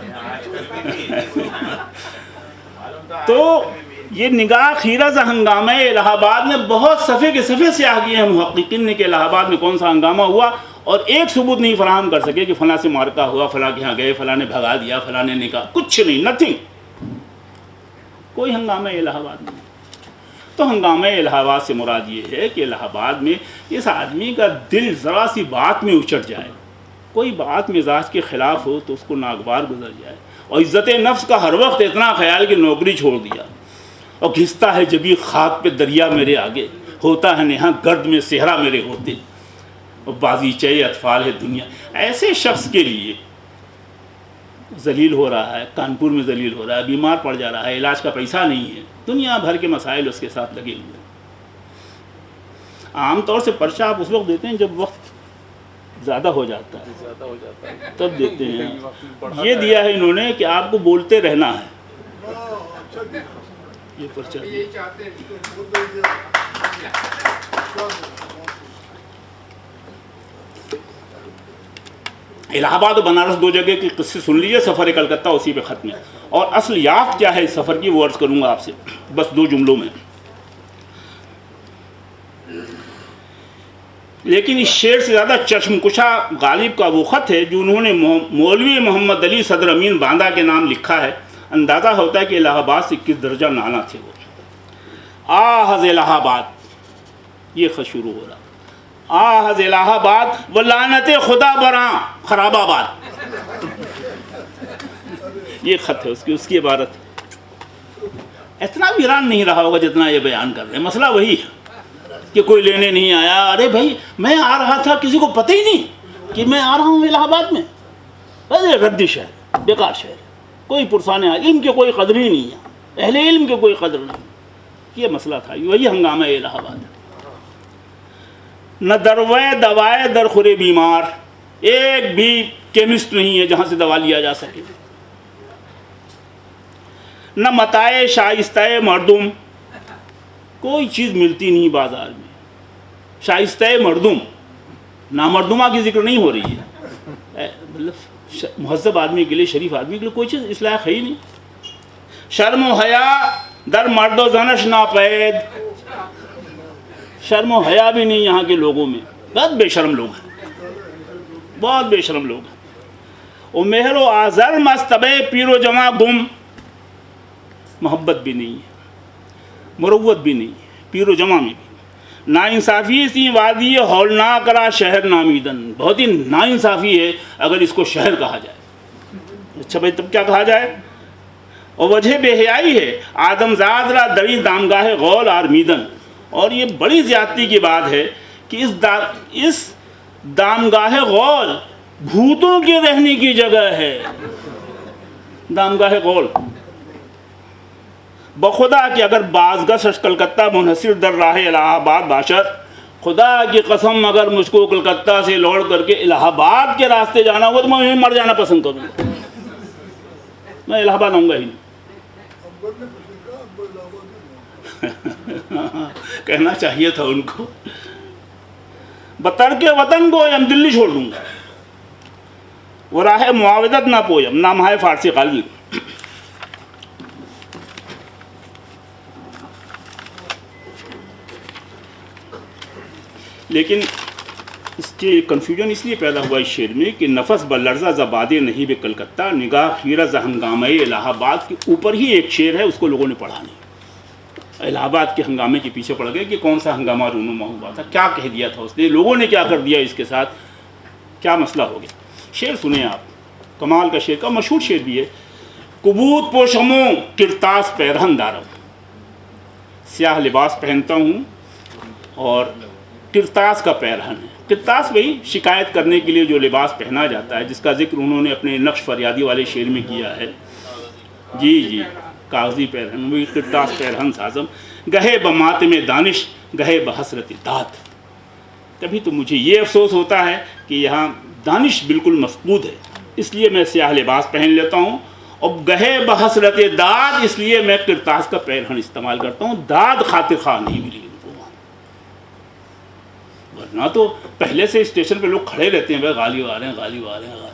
تو یہ نگاہ خیرہ ز ہنگامہ الہ آباد میں بہت صفحے کے صفحے سیاہ کیے ہیں محققین نے کہ الہ آباد میں کون سا ہنگامہ ہوا، اور ایک ثبوت نہیں فراہم کر سکے کہ فلاں سے معرکہ ہوا، فلاں کے یہاں گئے، فلاں نے بھگا دیا، فلاں نے نکاح، کچھ نہیں، نتھنگ، کوئی ہنگامہ الہ آباد میں۔ تو ہنگامہ الہ آباد سے مراد یہ ہے کہ الہ آباد میں اس آدمی کا دل ذرا سی بات میں اچٹ جائے، کوئی بات مزاج کے خلاف ہو تو اس کو ناگوار گزر جائے، اور عزت نفس کا ہر وقت اتنا خیال کہ نوکری چھوڑ دیا، اور گھستا ہے جبھی خاک پہ دریا میرے آگے، ہوتا ہے نہاں گرد میں صحرا میرے ہوتے، اور بازیچے اطفال ہے دنیا۔ ایسے شخص کے لیے ذلیل ہو رہا ہے، کانپور میں ذلیل ہو رہا ہے، بیمار پڑ جا رہا ہے، علاج کا پیسہ نہیں ہے، دنیا بھر کے مسائل اس کے ساتھ لگے ہوئے ہیں۔ عام طور سے پرچہ آپ اس وقت دیتے ہیں جب وقت زیادہ ہو جاتا ہے، زیادہ ہو جاتا ہے. تب دیتے ہیں. یہ دیا ہے انہوں نے کہ آپ کو بولتے رہنا ہے. یہ پرچہ دیا. یہی چاہتے ہیں. الہ آباد اور بنارس دو جگہ کے قصے سن لیجیے، سفر کلکتہ اسی پہ ختم ہے. اور اصل یافت کیا ہے اس سفر کی وہ عرض کروں گا آپ سے بس 2 جملوں میں. لیکن اس شعر سے زیادہ چشم کشا غالب کا وہ خط ہے جو انہوں نے مولوی محمد علی صدر امین باندہ کے نام لکھا ہے. اندازہ ہوتا ہے کہ الہ آباد سے کس درجہ نانا تھے وہ. آہز الہ آباد، یہ خط شروع ہو رہا. آہز الہ آباد و لعنت خدا براں خراب آباد. یہ خط ہے اس کی عبارت. اتنا ویران نہیں رہا ہوگا جتنا یہ بیان کر رہے ہیں. مسئلہ وہی ہے کہ کوئی لینے نہیں آیا. ارے بھائی میں آ رہا تھا، کسی کو پتہ ہی نہیں کہ میں آ رہا ہوں الہ آباد میں. ارے ردی شہر، بیکار شہر، کوئی پرسان علم کے کوئی قدر ہی نہیں ہے، اہل علم کے کوئی قدر نہیں. یہ مسئلہ تھا. وہی ہنگامہ الہ آباد. نہ دروائے دوائے در خورے بیمار، ایک بھی کیمسٹ نہیں ہے جہاں سے دوا لیا جا سکے. نہ متائے شائستہ مردم، کوئی چیز ملتی نہیں بازار میں. شائستہ مردم، نامردمہ کی ذکر نہیں ہو رہی ہے. مطلب مہذب آدمی کے لیے، شریف آدمی کے لیے کوئی چیز اس لائق ہے ہی نہیں. شرم و حیا در مرد و زنش ناپید، شرم و حیا بھی نہیں یہاں کے لوگوں میں. بہت بے شرم لوگ ہیں، بہت بے شرم لوگ ہیں. و مہر و آزر مستبے پیر و جمع گم، محبت بھی نہیں ہے، مروت بھی نہیں ہے پیر و جمع میں بھی. ناانصافی سی وادی ہولناک را شہر نامیدن، بہت ہی ناانصافی ہے اگر اس کو شہر کہا جائے. اچھا بھائی تب کیا کہا جائے؟ اور وجہ بے حیائی ہے آدم زاد را دری دامگاہ غول آرمیدن. اور یہ بڑی زیادتی کی بات ہے کہ اس دامگاہ غول بھوتوں کے رہنے کی جگہ ہے. دامگاہ غول بخدا کہ اگر بازگشت کلکتہ منحصر در راہ الہ آباد باشد، خدا کی قسم اگر مجھ کو کلکتہ سے لوٹ کر کے الہ آباد کے راستے جانا ہوا تو میں وہیں مر جانا پسند کروں گا. میں الہ آباد آؤں گا ہی نہیں. کہنا چاہیے تھا ان کو. بترک وطن کو ہم دلی چھوڑ دوں گا. وہ راہ معاودت نہ پویم، نام ہے فارسی قالی. لیکن اس کے کنفیوژن اس لیے پیدا ہوا اس شعر میں کہ نفس بلرزہ زبادے نہیں بے کلکتہ، نگاہ خیرہ ز ہنگامہ الہ آباد کے اوپر ہی ایک شعر ہے، اس کو لوگوں نے پڑھا نہیں. الہ آباد کے ہنگامے کے پیچھے پڑ گئے کہ کون سا ہنگامہ رونما ہوا تھا، کیا کہہ دیا تھا اس نے، لوگوں نے کیا کر دیا اس کے ساتھ، کیا مسئلہ ہو گیا. شعر سنیں آپ، کمال کا شعر کا مشہور شعر بھی ہے. کبوت پوشموں کرتاس پیرہن دارم، سیاہ لباس پہنتا ہوں اور کرتاس کا پیرہن ہے. کرتاس وہی شکایت کرنے کے لیے جو لباس پہنا جاتا ہے، جس کا ذکر انہوں نے اپنے نقش فریادی والے شعر میں کیا ہے. جی کاغذی پیرہن، وہی کرتاس پیرہن سازم، گہے بماتم دانش گہے بحسرت داد. کبھی تو مجھے یہ افسوس ہوتا ہے کہ یہاں دانش بالکل مفقود ہے، اس لیے میں سیاہ لباس پہن لیتا ہوں، اور گہے بحسرت داد اس لیے میں کرتاس کا پیرہن استعمال کرتا ہوں. داد خاطر خواہ نہیں ملی ان کو وہاں، ورنہ تو پہلے سے اسٹیشن پہ لوگ کھڑے رہتے ہیں، بھائی غالب آ رہے ہیں، غالب آ رہے ہیں، غالب.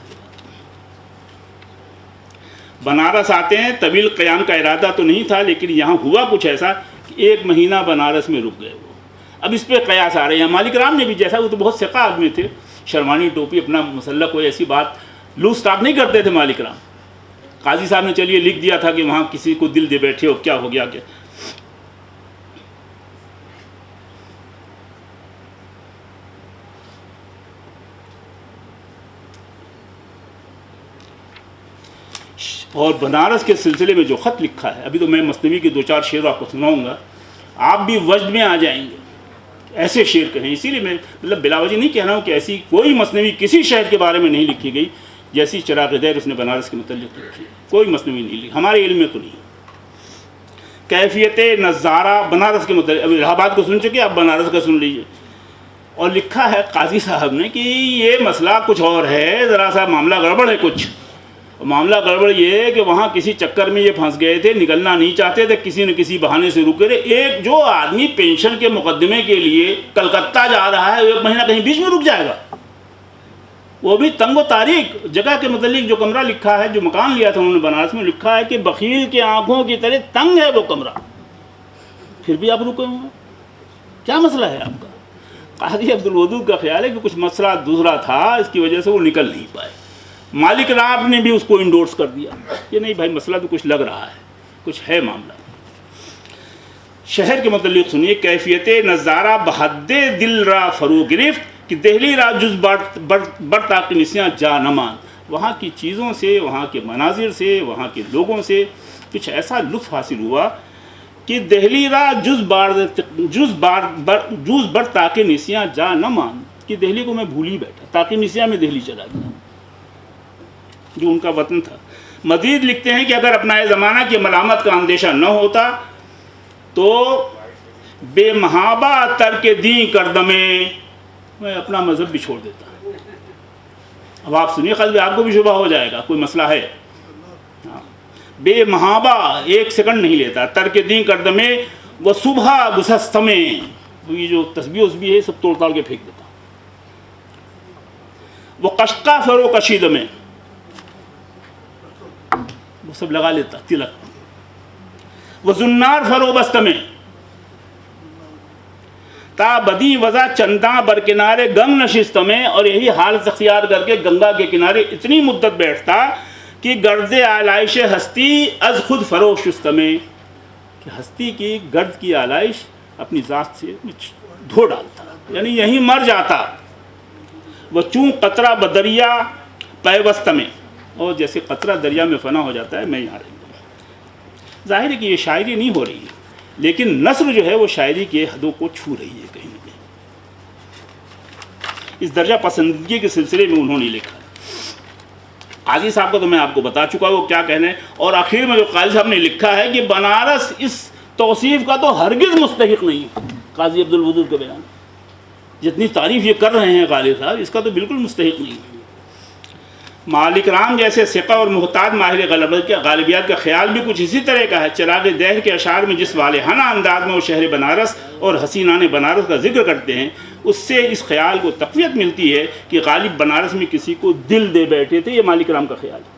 بنارس آتے ہیں، طویل قیام کا ارادہ تو نہیں تھا، لیکن یہاں ہوا کچھ ایسا کہ 1 مہینہ بنارس میں رک گئے وہ. اب اس پہ قیاس آ رہے ہیں. مالک رام نے بھی جیسا، وہ تو بہت ثقہ آدمی تھے، شرمانی ٹوپی اپنا مسلح، کوئی ایسی بات لوز اسٹاپ نہیں کرتے تھے مالک رام. قاضی صاحب نے چلیے لکھ دیا تھا کہ وہاں کسی کو دل دے بیٹھے ہو، کیا ہو گیا کہ اور بنارس کے سلسلے میں جو خط لکھا ہے، ابھی تو میں مثنوی کے 2-4 شعر آپ کو سناؤں گا، آپ بھی وجد میں آ جائیں گے. ایسے شعر کہیں، اسی لیے میں مطلب بلا وجہ نہیں کہہ رہا ہوں کہ ایسی کوئی مثنوی کسی شہر کے بارے میں نہیں لکھی گئی جیسی چراغ دیر اس نے بنارس کے متعلق لکھی. کوئی مثنوی نہیں لکھی، ہمارے علم میں تو نہیں. کیفیت نظارہ بنارس کے متعلق، اب الہ آباد کو سن چکے، اب بنارس کا سن لیجیے. اور لکھا ہے قاضی صاحب نے کہ یہ مسئلہ کچھ اور ہے، ذرا سا معاملہ گڑبڑ ہے کچھ. معاملہ گڑبڑ یہ ہے کہ وہاں کسی چکر میں یہ پھنس گئے تھے، نکلنا نہیں چاہتے تھے، کسی نہ کسی بہانے سے رکے رہے. ایک جو آدمی پینشن کے مقدمے کے لیے کلکتہ جا رہا ہے، ایک مہینہ کہیں بیچ میں رک جائے گا، وہ بھی تنگ و تاریک. جگہ کے متعلق جو کمرہ لکھا ہے، جو مکان لیا تھا انہوں نے بنارس میں، لکھا ہے کہ بخیل کے آنکھوں کی طرح تنگ ہے وہ کمرہ، پھر بھی آپ رکے ہوئے ہیں. کیا مسئلہ ہے آپ کا؟ قاضی عبدالودود کا خیال ہے کہ کچھ مسئلہ دوسرا تھا، اس کی وجہ سے وہ نکل نہیں پائے. مالک رام نے بھی اس کو انڈورس کر دیا کہ نہیں بھائی مسئلہ تو کچھ لگ رہا ہے، کچھ ہے معاملہ. شہر کے متعلق سنیے، کیفیت نظارہ بحد دل را فرو گرفت کہ دہلی را جز برتا کی نسیاں جا نمان. وہاں کی چیزوں سے، وہاں کے مناظر سے، وہاں کے لوگوں سے کچھ ایسا لطف حاصل ہوا کہ دہلی را جز بر تاکہ نسیاں جا نہ مان، کہ دہلی کو میں بھول ہی بیٹھا، تاکہ نسیاں میں دہلی چلا گیا جو ان کا وطن تھا. مزید لکھتے ہیں کہ اگر اپنا زمانہ کی ملامت کا اندیشہ نہ ہوتا تو بے محابہ ترک دین کردمے، میں اپنا مذہب بھی چھوڑ دیتا. اب آپ سنیے، قلب آپ کو بھی شبہ ہو جائے گا کوئی مسئلہ ہے. بے محابہ ایک سیکنڈ نہیں لیتا، ترک دین کردمے وہ صبح گسستمے، یہ جو تسبیح وسبیح ہے سب توڑ تاڑ کے پھینک دیتا. وہ قشقہ فرو کشید میں، وہ سب لگا لیتا تلک. وہ زنار فرو بست میں، تا بدی وضع چنداں برکنارے گنگ نشست میں، اور یہی حالت اختیار کر کے گنگا کے کنارے اتنی مدت بیٹھتا کہ گرد آلائش ہستی از خود فروش شست میں، کہ ہستی کی گرد کی آلائش اپنی ذات سے دھو ڈالتا، یعنی یہیں مر جاتا. وہ چون قطرہ بدریا پیوست میں، اور جیسے قطرہ دریا میں فنا ہو جاتا ہے میں یہاں رہی ہوں. ظاہر ہے کہ یہ شاعری نہیں ہو رہی ہے، لیکن نثر جو ہے وہ شاعری کے حدوں کو چھو رہی ہے کہیں نہ کہیں. اس درجہ پسندگی کے سلسلے میں انہوں نے لکھا. قاضی صاحب کو تو میں آپ کو بتا چکا وہ کیا کہنے، اور آخر میں جو قاضی صاحب نے لکھا ہے کہ بنارس اس توصیف کا تو ہرگز مستحق نہیں. قاضی عبدالودود کا بیان، جتنی تعریف یہ کر رہے ہیں غالب صاحب، اس کا تو بالکل مستحق نہیں. مالک رام جیسے ثقہ اور محتاط ماہر غالبیات کا خیال بھی کچھ اسی طرح کا ہے. چراغ دہر کے اشعار میں جس والہانہ انداز میں وہ شہر بنارس اور حسینان بنارس کا ذکر کرتے ہیں، اس سے اس خیال کو تقویت ملتی ہے کہ غالب بنارس میں کسی کو دل دے بیٹھے تھے. یہ مالک رام کا خیال ہے.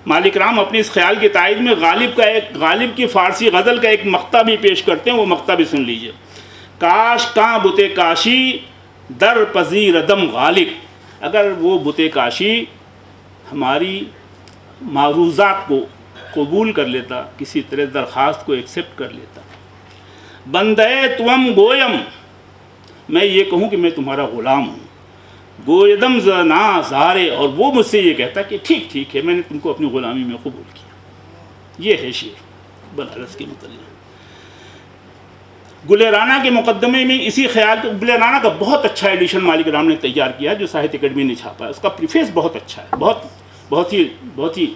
مالک رام اپنے اس خیال کی تائید میں غالب کی فارسی غزل کا ایک مقطع بھی پیش کرتے ہیں، وہ مقطع بھی سن لیجئے. کاش کاں بتے کاشی در پذیر دم غالب، اگر وہ بت کاشی ہماری معروضات کو قبول کر لیتا، کسی طرح درخواست کو ایکسیپٹ کر لیتا. بندے توم گویم، میں یہ کہوں کہ میں تمہارا غلام ہوں. گویدم زنا زارے، اور وہ مجھ سے یہ کہتا کہ ٹھیک ہے میں نے تم کو اپنی غلامی میں قبول کیا. یہ ہے شعر بنارس کے متعلق. گل رانا کے مقدمے میں اسی خیال کو، گل رانا کا بہت اچھا ایڈیشن مالک رام نے تیار کیا جو ساہتیہ اکیڈمی نے چھاپا ہے. اس کا پریفیس بہت اچھا ہے، بہت ہی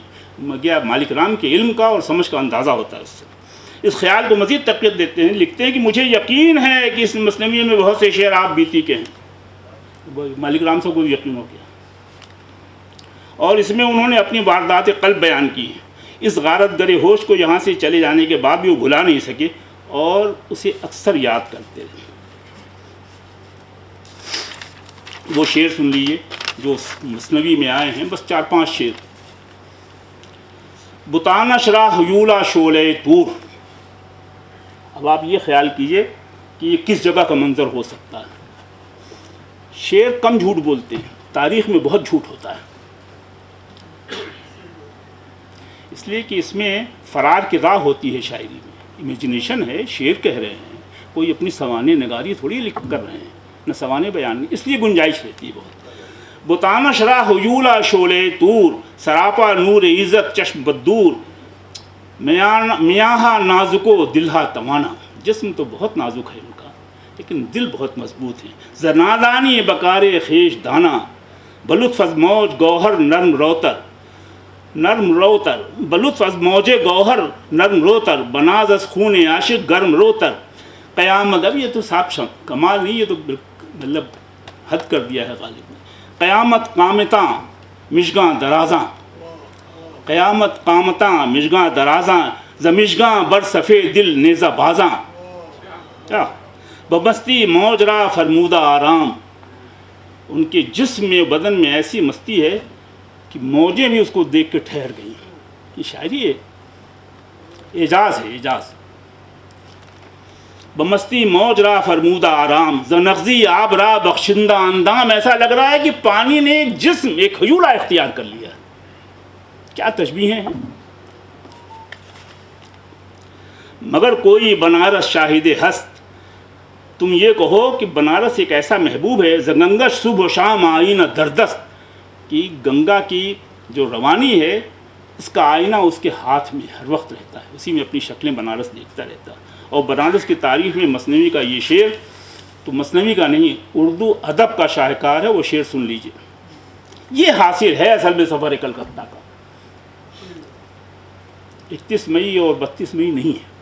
گیا مالک رام کے علم کا اور سمجھ کا اندازہ ہوتا ہے اس سے. اس خیال کو مزید تقویت دیتے ہیں، لکھتے ہیں کہ مجھے یقین ہے کہ اس مثنوی میں بہت سے شعر آپ بیتی کے ہیں. مالک رام صاحب کو بھی یقین ہو گیا، اور اس میں انہوں نے اپنی واردات قلب بیان کی ہیں. اس غارت گر ہوش کو یہاں سے چلے جانے کے بعد بھی وہ بھلا نہیں سکے اور اسے اکثر یاد کرتے رہے. وہ شعر سن لیجیے جو مثنوی میں آئے ہیں، بس 4-5 شعر. بتانا شرا حیولا شعلے طور. اب آپ یہ خیال کیجئے کہ یہ کس جگہ کا منظر ہو سکتا ہے. شعر کم جھوٹ بولتے ہیں، تاریخ میں بہت جھوٹ ہوتا ہے، اس لیے کہ اس میں فرار کی راہ ہوتی ہے. شاعری میں امیجنیشن ہے، شعر کہہ رہے ہیں، کوئی اپنی سوانے نگاری تھوڑی لکھ کر رہے ہیں، نہ سوانے بیان نہیں، اس لیے گنجائش رہتی ہے بہت. بتانا شرا حیولا شعلے طور، سراپا نور عزت چشم بدور. میاہا نازکو دلہا توانا. جسم تو بہت نازک ہے ان کا، لیکن دل بہت مضبوط ہے. زنادانی بکارے خیش دانا، بلطف از موج گوہر نرم روتر، بلطف از موج گوہر نرم روتر، بناز از خون عاشق گرم روتر. قیامت، اب یہ تو صاحب کمال نہیں، یہ تو مطلب حد کر دیا ہے غالب نے. قیامت قامتاں مشگاں درازاں، قیامت قامتاں مشگاں درازاں، زمشگاں بر صفے دل نیزہ بازاں. کیا بمستی موج را فرمودہ آرام، ان کے جسم میں بدن میں ایسی مستی ہے کہ موجیں بھی اس کو دیکھ کے ٹھہر گئیں. یہ شاعری ہے، اعجاز ہے، اعجاز. بمستی موج را فرمودہ آرام، زنغزی آب را بخشندہ اندام. ایسا لگ رہا ہے کہ پانی نے ایک جسم، ایک خیولہ اختیار کر لیا. کیا تشبیہیں ہیں. مگر کوئی بنارس شاہد ہست، تم یہ کہو کہ بنارس ایک ایسا محبوب ہے. زگنگش صبح و شام آئینہ دردست، کہ گنگا کی جو روانی ہے اس کا آئینہ اس کے ہاتھ میں ہر وقت رہتا ہے، اسی میں اپنی شکلیں بنارس دیکھتا رہتا ہے. اور بنارس کی تاریخ میں مثنوی کا یہ شعر تو مثنوی کا نہیں، اردو ادب کا شاہکار ہے، وہ شعر سن لیجئے. یہ حاصل ہے اصل میں سفر کلکتہ کا. 31 مئی اور 32 مئی نہیں ہے،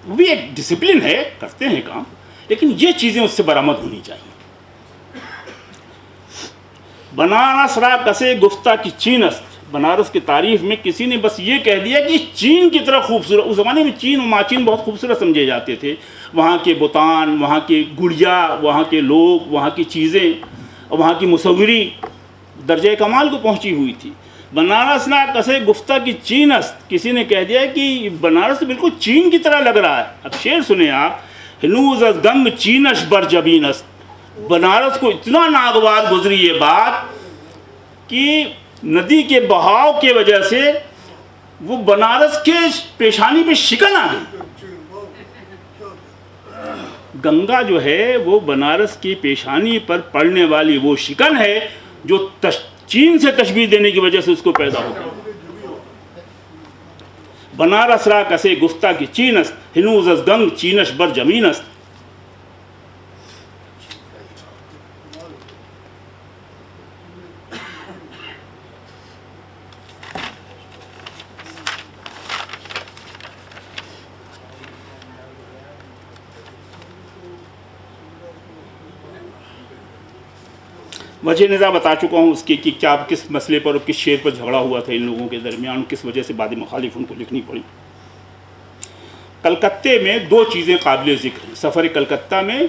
وہ بھی ایک ڈسپلن ہے، کرتے ہیں کام، لیکن یہ چیزیں اس سے برآمد ہونی چاہیے. بنارس را کسے گفتہ کی چین است، بنارس کی تعریف میں کسی نے بس یہ کہہ دیا کہ چین کی طرح خوبصورت. اس زمانے میں چین و ماچین بہت خوبصورت سمجھے جاتے تھے. وہاں کے بتان، وہاں کے گڑیا، وہاں کے لوگ، وہاں کی چیزیں، وہاں کی مصوری درجہ کمال کو پہنچی ہوئی تھی. بنارس نا کسے گفتہ کی چین است، کسی نے کہہ دیا کہ بنارس بالکل چین کی طرح لگ رہا ہے. اب شعر سنیں آپ. ہنوز از گنگ چینش بر جبین است، بنارس کو اتنا ناگوار گزری یہ بات کہ ندی کے بہاؤ کی وجہ سے وہ بنارس کے پیشانی پہ شکن آ گئی. گنگا جو ہے وہ بنارس کی پیشانی پر پڑنے والی وہ شکن ہے جو چین سے تشبیہ دینے کی وجہ سے اس کو پیدا ہو گئی. بنارس را کسے گفتہ کی چین است، ہنوز از گنگ چینش بر جمین است. وجہ نظام بتا چکا ہوں اس کی کہ کیا کس مسئلے پر اور کس شعر پر جھگڑا ہوا تھا ان لوگوں کے درمیان، کس وجہ سے بعد مخالف ان کو لکھنی پڑی. کلکتے میں دو چیزیں قابل ذکر ہیں. سفر کلکتہ میں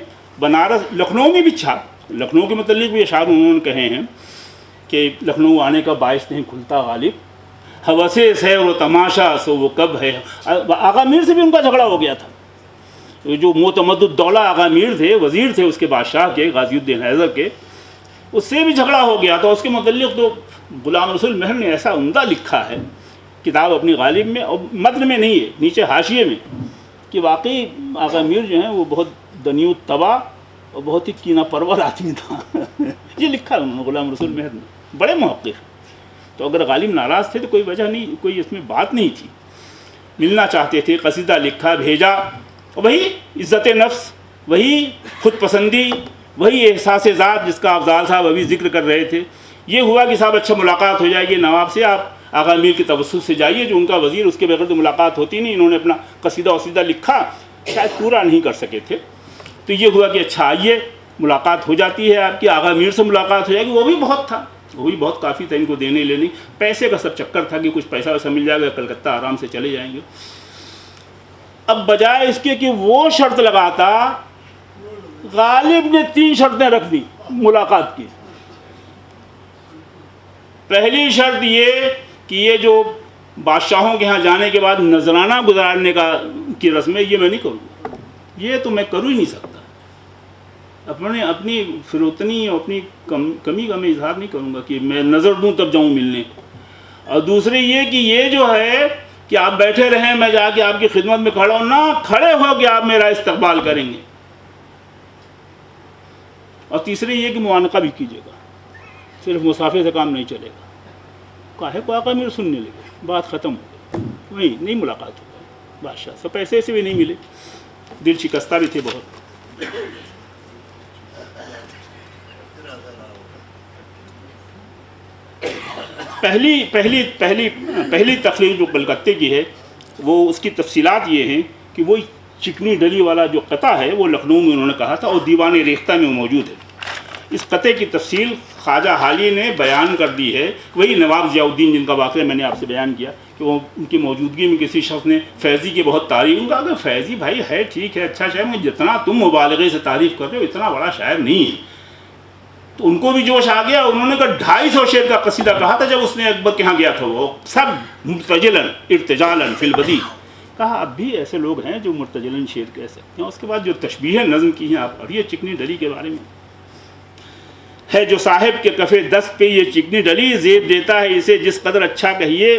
بنارس، لکھنؤ میں بھی چھا، لکھنؤ کے متعلق بھی اشعار انہوں نے کہے ہیں کہ لکھنؤ آنے کا باعث نہیں کھلتا غالب، ہوس سیر و تماشا سو وہ کب ہے. آغا میر سے بھی ان کا جھگڑا ہو گیا تھا. جو معتمد الدولہ آغا میر تھے، وزیر تھے اس کے بادشاہ کے، غازی الدین حیدر کے، اس سے بھی جھگڑا ہو گیا تھا. اس کے متعلق تو غلام رسول مہر نے ایسا عمدہ لکھا ہے کتاب اپنی غالب میں، اور متن میں نہیں ہے، نیچے حاشیے میں، کہ واقعی آغا میر جو ہیں وہ بہت دنی الطبع اور بہت ہی کینہ پرور آدمی تھا. یہ لکھا انہوں نے غلام رسول مہر نے، بڑے محقق. تو اگر غالب ناراض تھے تو کوئی وجہ نہیں، کوئی اس میں بات نہیں تھی. ملنا چاہتے تھے، قصیدہ لکھا، بھیجا. وہی عزت نفس، وہی خود پسندی، وہی احساس ذات جس کا افضال صاحب ابھی ذکر کر رہے تھے. یہ ہوا کہ صاحب اچھا ملاقات ہو جائے گی نواب سے، آپ آغا میر کی توسط سے جائیے، جو ان کا وزیر، اس کے بغیر تو ملاقات ہوتی نہیں. انہوں نے اپنا قصیدہ وصیدہ لکھا، شاید پورا نہیں کر سکے تھے. تو یہ ہوا کہ اچھا آئیے، ملاقات ہو جاتی ہے آپ کی، آغا میر سے ملاقات ہو جائے گی. وہ بھی بہت تھا، وہ بھی بہت کافی تھا ان کو دینے لینے. پیسے کا سب چکر تھا کہ کچھ پیسہ ویسا مل جائے گا، کلکتہ آرام سے چلے جائیں گے. اب بجائے اس کے کہ وہ شرط لگاتا، غالب نے 3 شرطیں رکھ دی ملاقات کی. پہلی شرط یہ کہ یہ جو بادشاہوں کے ہاں جانے کے بعد نذرانہ گزارنے کی رسم ہے، یہ میں نہیں کروں گا. یہ تو میں کر ہی نہیں سکتا. اپنی فروتنی اور اپنی کمی کا میں اظہار نہیں کروں گا کہ میں نظر دوں تب جاؤں ملنے. اور دوسری یہ کہ یہ جو ہے کہ آپ بیٹھے رہیں، میں جا کے آپ کی خدمت میں کھڑا ہوں، نہ کھڑے ہو کے آپ میرا استقبال کریں گے. اور تیسری یہ کہ معانقہ بھی کیجیے گا، صرف مسافے سے کام نہیں چلے گا. کاہے کو آقا میر سننے لگے، بات ختم ہو گئی، وہیں نہیں ملاقات ہو گئی. بادشاہ سے پیسے سے بھی نہیں ملے، دل شکستہ بھی تھے بہت. پہلی تخلیق جو کلکتے کی ہے، وہ اس کی تفصیلات یہ ہیں کہ وہ چکنی ڈلی والا جو قطعہ ہے وہ لکھنؤ میں انہوں نے کہا تھا اور دیوان ریختہ میں موجود ہے۔ اس قطعے کی تفصیل خواجہ حالی نے بیان کر دی ہے، وہی نواب ضیاء الدین جن کا واقعہ میں نے آپ سے بیان کیا کہ وہ ان کی موجودگی میں کسی شخص نے فیضی کی بہت تعریف، ان کا کہ فیضی بھائی ہے ٹھیک ہے اچھا شاعر، جتنا تم مبالغے سے تعریف کر رہے ہو اتنا بڑا شاعر نہیں ہے۔ تو ان کو بھی جوش آ گیا، انہوں نے کہا 250 شعر کا قصیدہ کہا تھا جب اس نے اکبر کے ہاں گیا تھا، وہ سب مرتجلاً ارتجالاً فی البدیع، کہا اب بھی ایسے لوگ ہیں جو مرتجلاً شعر کہہ سکتے ہیں۔ اس کے بعد جو تشبیہ نظم کی ہیں آپ پڑھیے چکنی ڈلی کے بارے میں ہے، جو صاحب کے کفِ دست پہ یہ چکنی ڈلی، زیب دیتا ہے اسے جس قدر اچھا کہیے۔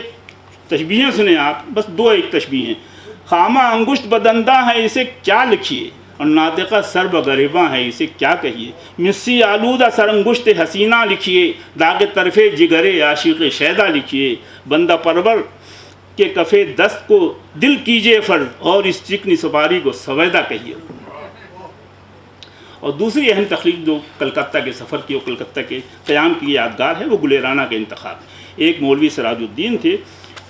تشبیہیں سنیں آپ، بس 2 ایک تشبیہیں، خامہ انگشت بدنداں ہے اسے کیا لکھیے، اور ناطقہ سر بغریباں ہے اسے کیا کہیے، مسی آلودہ سرانگشت حسینہ لکھیے، داغ طرف جگرے عاشق شیدہ لکھیے، بندہ پرور کے کفِ دست کو دل کیجئے فرض، اور اس چکنی سپاری کو سویدہ کہیے۔ اور دوسری اہم تخلیق جو کلکتہ کے سفر کی اور کلکتہ کے قیام کی یادگار ہے وہ گلیرانہ کا انتخاب۔ ایک مولوی سراج الدین تھے،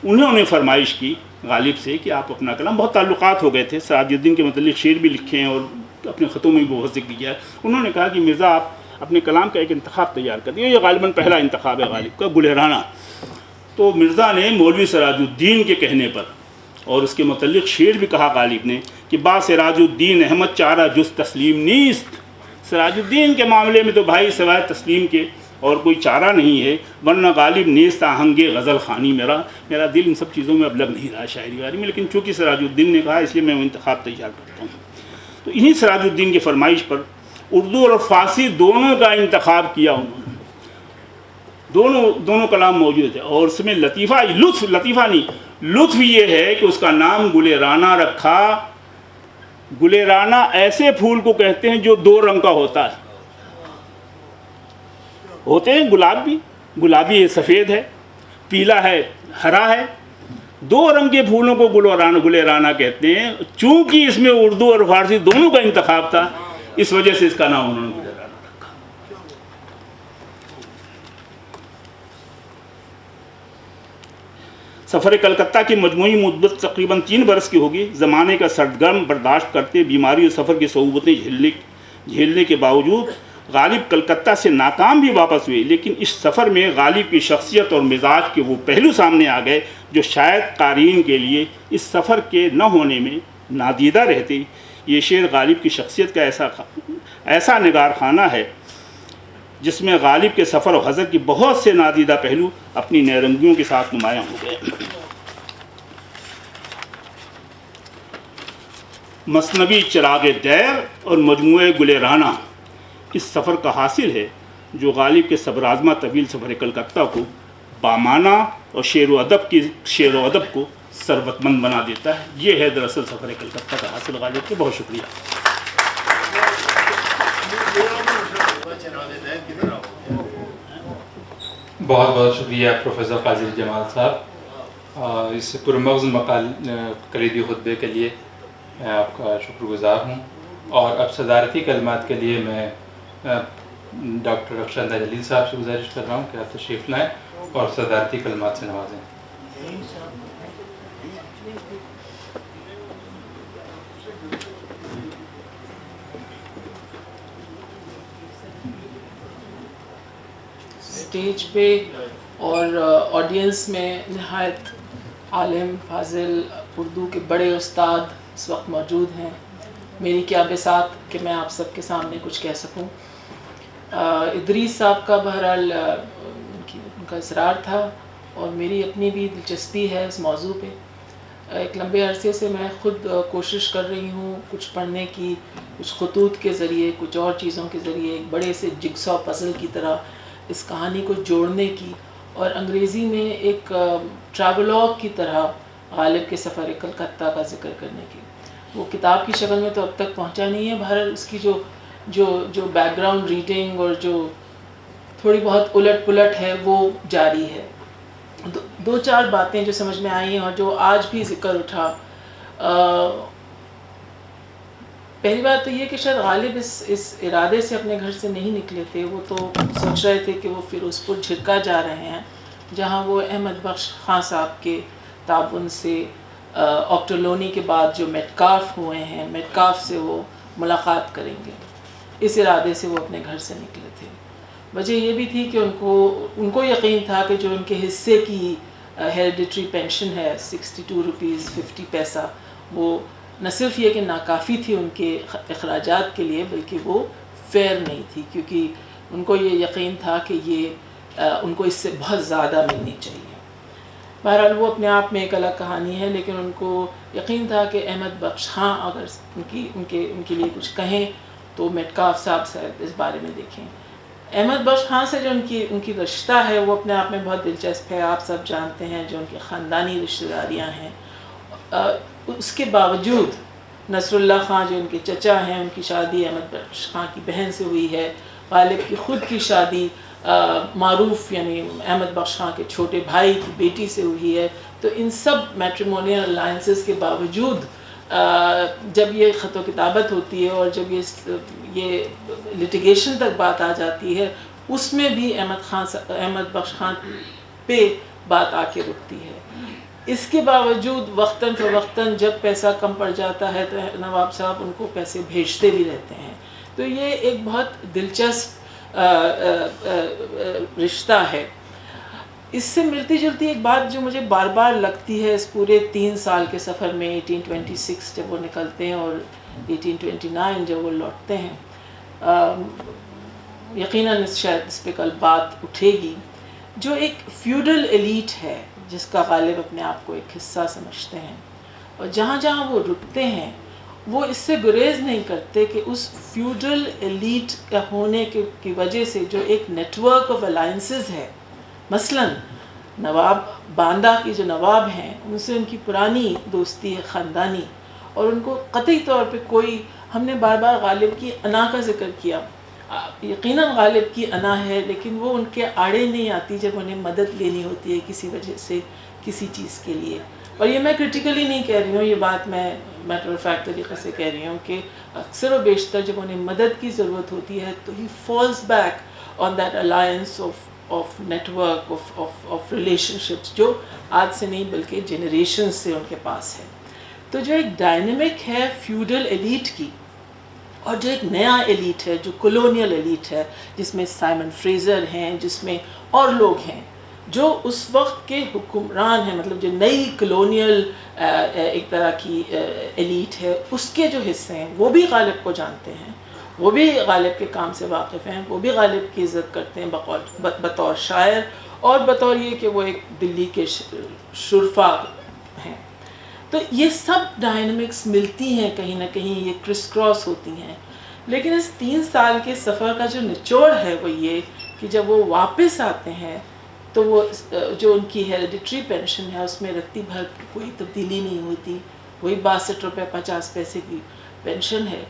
انہوں نے فرمائش کی غالب سے کہ آپ اپنا کلام، بہت تعلقات ہو گئے تھے، سراج الدین کے متعلق شعر بھی لکھے ہیں اور اپنے خطوں میں بھی بہت ذکر کیا ہے۔ انہوں نے کہا کہ مرزا آپ اپنے کلام کا ایک انتخاب تیار کر دیں، یہ غالباً پہلا انتخاب ہے غالب کا، گلیرانہ۔ تو مرزا نے مولوی سراج الدین کے کہنے پر اور اس کے متعلق شعر بھی کہا غالب نے کہ با سراج الدین احمد چارہ جز تسلیم نیست، سراج الدین کے معاملے میں تو بھائی سوائے تسلیم کے اور کوئی چارہ نہیں ہے، ورنہ غالب نیست آہنگ غزل خانی میرا دل ان سب چیزوں میں اب لگ نہیں رہا شاعری واری میں، لیکن چونکہ سراج الدین نے کہا اس لیے میں وہ انتخاب تیار کرتا ہوں۔ تو انہی سراج الدین کی فرمائش پر اردو اور فارسی دونوں کا انتخاب کیا انہوں نے، دونوں کلام موجود ہے، اور اس میں لطف یہ ہے کہ اس کا نام گلیرانہ رکھا۔ گلیرانہ ایسے پھول کو کہتے ہیں جو 2 رنگ کا ہوتا ہے، ہوتے ہیں گلاب بھی، گلابی ہے سفید ہے، پیلا ہے ہرا ہے، 2 رنگ کے پھولوں کو گلیرانہ کہتے ہیں۔ چونکہ اس میں اردو اور فارسی دونوں کا انتخاب تھا، اس وجہ سے اس کا نام انہوں نے گلیرانہ رکھا۔ سفر کلکتہ کی مجموعی مدت تقریباً 3 برس کی ہوگی۔ زمانے کا سرگرم برداشت کرتے، بیماری اور سفر کی صعوبتیں جھیلنے کے باوجود غالب کلکتہ سے ناکام بھی واپس ہوئے، لیکن اس سفر میں غالب کی شخصیت اور مزاج کے وہ پہلو سامنے آ گئے جو شاید قارئین کے لیے اس سفر کے نہ ہونے میں نادیدہ رہتے۔ یہ شعر غالب کی شخصیت کا ایسا نگار خانہ ہے جس میں غالب کے سفر و حضر کی بہت سے نادیدہ پہلو اپنی نیرنگیوں کے ساتھ نمایاں ہو گئے۔ مثنوی چراغ دیر اور مجموعہ گلیرانہ اس سفر کا حاصل ہے جو غالب کے صبر آزما طویل سفر کلکتہ کو بامانہ اور شعر و ادب کو ثروت مند بنا دیتا ہے۔ یہ ہے دراصل سفر کلکتہ کا حاصل غالب کے۔ بہت شکریہ۔ بہت بہت شکریہ پروفیسر قاضی جمال صاحب، اس پرمغز کلیدی خطبے کے لیے میں آپ کا شکر گزار ہوں۔ اور اب صدارتی کلمات کے لیے میں ڈاکٹر رخشندہ جلیل صاحب سے گزارش کر رہا ہوں کہ آپ تشریف لائیں اور صدارتی کلمات سے نوازیں۔ اسٹیج پہ اور آڈینس میں نہایت عالم فاضل اردو کے بڑے استاد اس وقت موجود ہیں۔ میری کیا بساط کہ میں آپ سب کے سامنے کچھ کہہ سکوں۔ ادریس صاحب کا بہرحال ان کا اصرار تھا اور میری اپنی بھی دلچسپی ہے اس موضوع پہ۔ ایک لمبے عرصے سے میں خود کوشش کر رہی ہوں کچھ پڑھنے کی، کچھ خطوط کے ذریعے، کچھ اور چیزوں کے ذریعے ایک بڑے سے جگسا پزل کی طرح اس کہانی کو جوڑنے کی، اور انگریزی میں ایک ٹریولاگ کی طرح غالب کے سفر کلکتہ کا ذکر کرنے کی۔ وہ کتاب کی شکل میں تو اب تک پہنچا نہیں ہے، بہرحال اس کی جو بیک گراؤنڈ ریڈنگ اور جو تھوڑی بہت الٹ پلٹ ہے وہ جاری ہے۔ 2-4 باتیں جو سمجھ میں آئی ہیں اور جو آج بھی ذکر اٹھا، پہلی بات تو یہ کہ شاید غالب اس ارادے سے اپنے گھر سے نہیں نکلے تھے، وہ تو سوچ رہے تھے کہ وہ فیروز پور جھرکا جا رہے ہیں، جہاں وہ احمد بخش خان صاحب کے تعاون سے آکٹولونی کے بعد جو میٹکاف ہوئے ہیں، میٹکاف سے وہ ملاقات کریں گے، اس ارادے سے وہ اپنے گھر سے نکلے تھے۔ وجہ یہ بھی تھی کہ ان کو یقین تھا کہ جو ان کے حصے کی ہیریڈیٹری پینشن ہے 62 روپیز 50 پیسہ، وہ نہ صرف یہ کہ ناکافی تھی ان کے اخراجات کے لیے، بلکہ وہ فیئر نہیں تھی، کیونکہ ان کو یہ یقین تھا کہ یہ ان کو اس سے بہت زیادہ ملنی چاہیے۔ بہرحال وہ اپنے آپ میں ایک الگ کہانی ہے، لیکن ان کو یقین تھا کہ احمد بخش خاں اگر ان کے لیے کچھ کہیں تو میٹکاف صاحب سے اس بارے میں دیکھیں۔ احمد بخش خاں سے جو ان کی رشتہ ہے وہ اپنے آپ میں بہت دلچسپ ہے۔ آپ سب جانتے ہیں جو ان کی خاندانی رشتہ داریاں ہیں، اس کے باوجود نصر اللہ خاں جو ان کے چچا ہیں، ان کی شادی احمد بخش خاں کی بہن سے ہوئی ہے، غالب کی خود کی شادی معروف یعنی احمد بخش خاں کے چھوٹے بھائی کی بیٹی سے ہوئی ہے۔ تو ان سب میٹریمونیل الائنسز کے باوجود جب یہ خط و کتابت ہوتی ہے اور جب یہ لٹیگیشن تک بات آ جاتی ہے، اس میں بھی احمد بخش خاں پہ بات آ کے رکتی ہے۔ اس کے باوجود وقتاً فوقتاً جب پیسہ کم پڑ جاتا ہے تو نواب صاحب ان کو پیسے بھیجتے بھی رہتے ہیں۔ تو یہ ایک بہت دلچسپ رشتہ ہے۔ اس سے ملتی جلتی ایک بات جو مجھے بار بار لگتی ہے اس پورے 3 سال کے سفر میں، 1826 جب وہ نکلتے ہیں اور 1829 جب وہ لوٹتے ہیں، یقیناً شاید اس پہ کل بات اٹھے گی، جو ایک فیوڈل ایلیٹ ہے جس کا غالب اپنے آپ کو ایک حصہ سمجھتے ہیں، اور جہاں جہاں وہ رکتے ہیں وہ اس سے گریز نہیں کرتے کہ اس فیوڈل ایلیٹ کا ہونے کی وجہ سے جو ایک نیٹ ورک آف الائنسز ہے، مثلاً نواب باندہ کی جو نواب ہیں ان سے ان کی پرانی دوستی ہے خاندانی، اور ان کو قطعی طور پہ کوئی، ہم نے بار بار غالب کی انا کا ذکر کیا، یقیناً غالب کی انا ہے، لیکن وہ ان کے آڑے نہیں آتی جب انہیں مدد لینی ہوتی ہے کسی وجہ سے کسی چیز کے لیے۔ اور یہ میں کرٹیکلی نہیں کہہ رہی ہوں، یہ بات میں میٹر آف فیکٹ طریقے سے کہہ رہی ہوں کہ اکثر و بیشتر جب انہیں مدد کی ضرورت ہوتی ہے تو ہی falls back on that alliance of network of relationships, جو آج سے نہیں بلکہ جنریشنز سے ان کے پاس ہے۔ تو جو ایک ڈائنمک ہے فیوڈل ایلیٹ کی، اور جو ایک نیا ایلیٹ ہے جو کولونیل ایلیٹ ہے، جس میں سائمن فریزر ہیں، جس میں اور لوگ ہیں جو اس وقت کے حکمران ہیں، مطلب جو نئی کلونیل ایک طرح کی ایلیٹ ہے، اس کے جو حصے ہیں وہ بھی غالب کو جانتے ہیں، وہ بھی غالب کے کام سے واقف ہیں، وہ بھی غالب کی عزت کرتے ہیں بطور شاعر اور بطور یہ کہ وہ ایک دلی کے شرفا ہیں۔ تو یہ سب ڈائنمکس ملتی ہیں کہیں نہ کہیں، یہ کرس کراس ہوتی ہیں، لیکن اس 3 سال کے سفر کا جو نچوڑ ہے وہ یہ کہ جب وہ واپس آتے ہیں تو وہ جو ان کی ہیریڈیٹری پینشن ہے اس میں رتی بھر کوئی تبدیلی نہیں ہوتی، وہی 62 روپے 50 پیسے کی پینشن ہے۔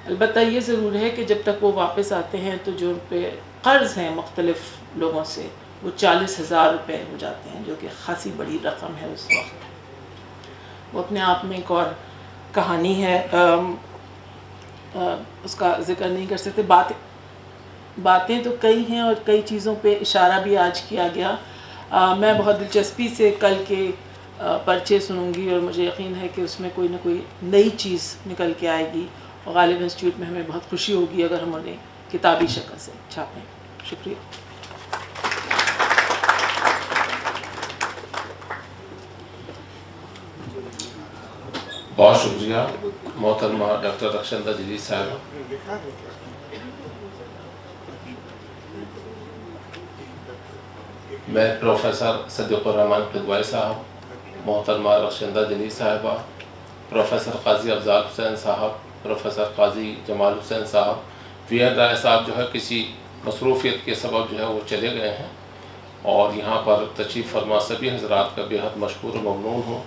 البتہ یہ ضرور ہے کہ جب تک وہ واپس آتے ہیں تو جو ان پہ قرض ہیں مختلف لوگوں سے وہ 40,000 روپے ہو جاتے ہیں، جو کہ خاصی بڑی رقم ہے اس وقت۔ وہ اپنے آپ میں ایک اور کہانی ہے، اس کا ذکر نہیں کر سکتے، باتیں تو کئی ہیں اور کئی چیزوں پہ اشارہ بھی آج کیا گیا۔ میں بہت دلچسپی سے کل کے پرچے سنوں گی اور مجھے یقین ہے کہ اس میں کوئی نہ کوئی نئی چیز نکل کے آئے گی، اور غالب انسٹیٹیوٹ میں ہمیں بہت خوشی ہوگی اگر ہم انہیں کتابی شکل سے چھاپیں۔ شکریہ۔ بہت شکریہ محترمہ ڈاکٹر رخشندہ جلیل صاحبہ۔ میں پروفیسر صدیق الرحمن قدوائی صاحب، محترمہ رخشندہ جلیل صاحبہ، پروفیسر قاضی افضال حسین صاحب، پروفیسر قاضی جمال حسین صاحب، وی این رائے صاحب جو ہے کسی مصروفیت کے سبب جو ہے وہ چلے گئے ہیں، اور یہاں پر تشریف فرما سبھی حضرات کا بے حد مشکور و ممنون ہوں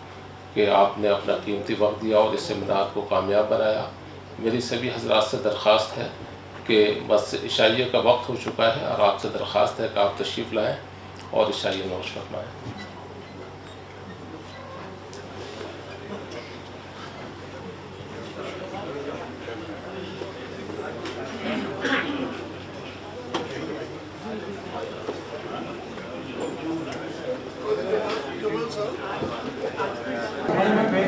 کہ آپ نے اپنا قیمتی وقت دیا اور اس سیمینار کو کامیاب بنایا۔ میری سبھی حضرات سے درخواست ہے کہ بس عشائیہ کا وقت ہو چکا ہے، اور آپ سے درخواست ہے کہ آپ تشریف لائیں اور عشائیہ نوش فرمائیں۔ میں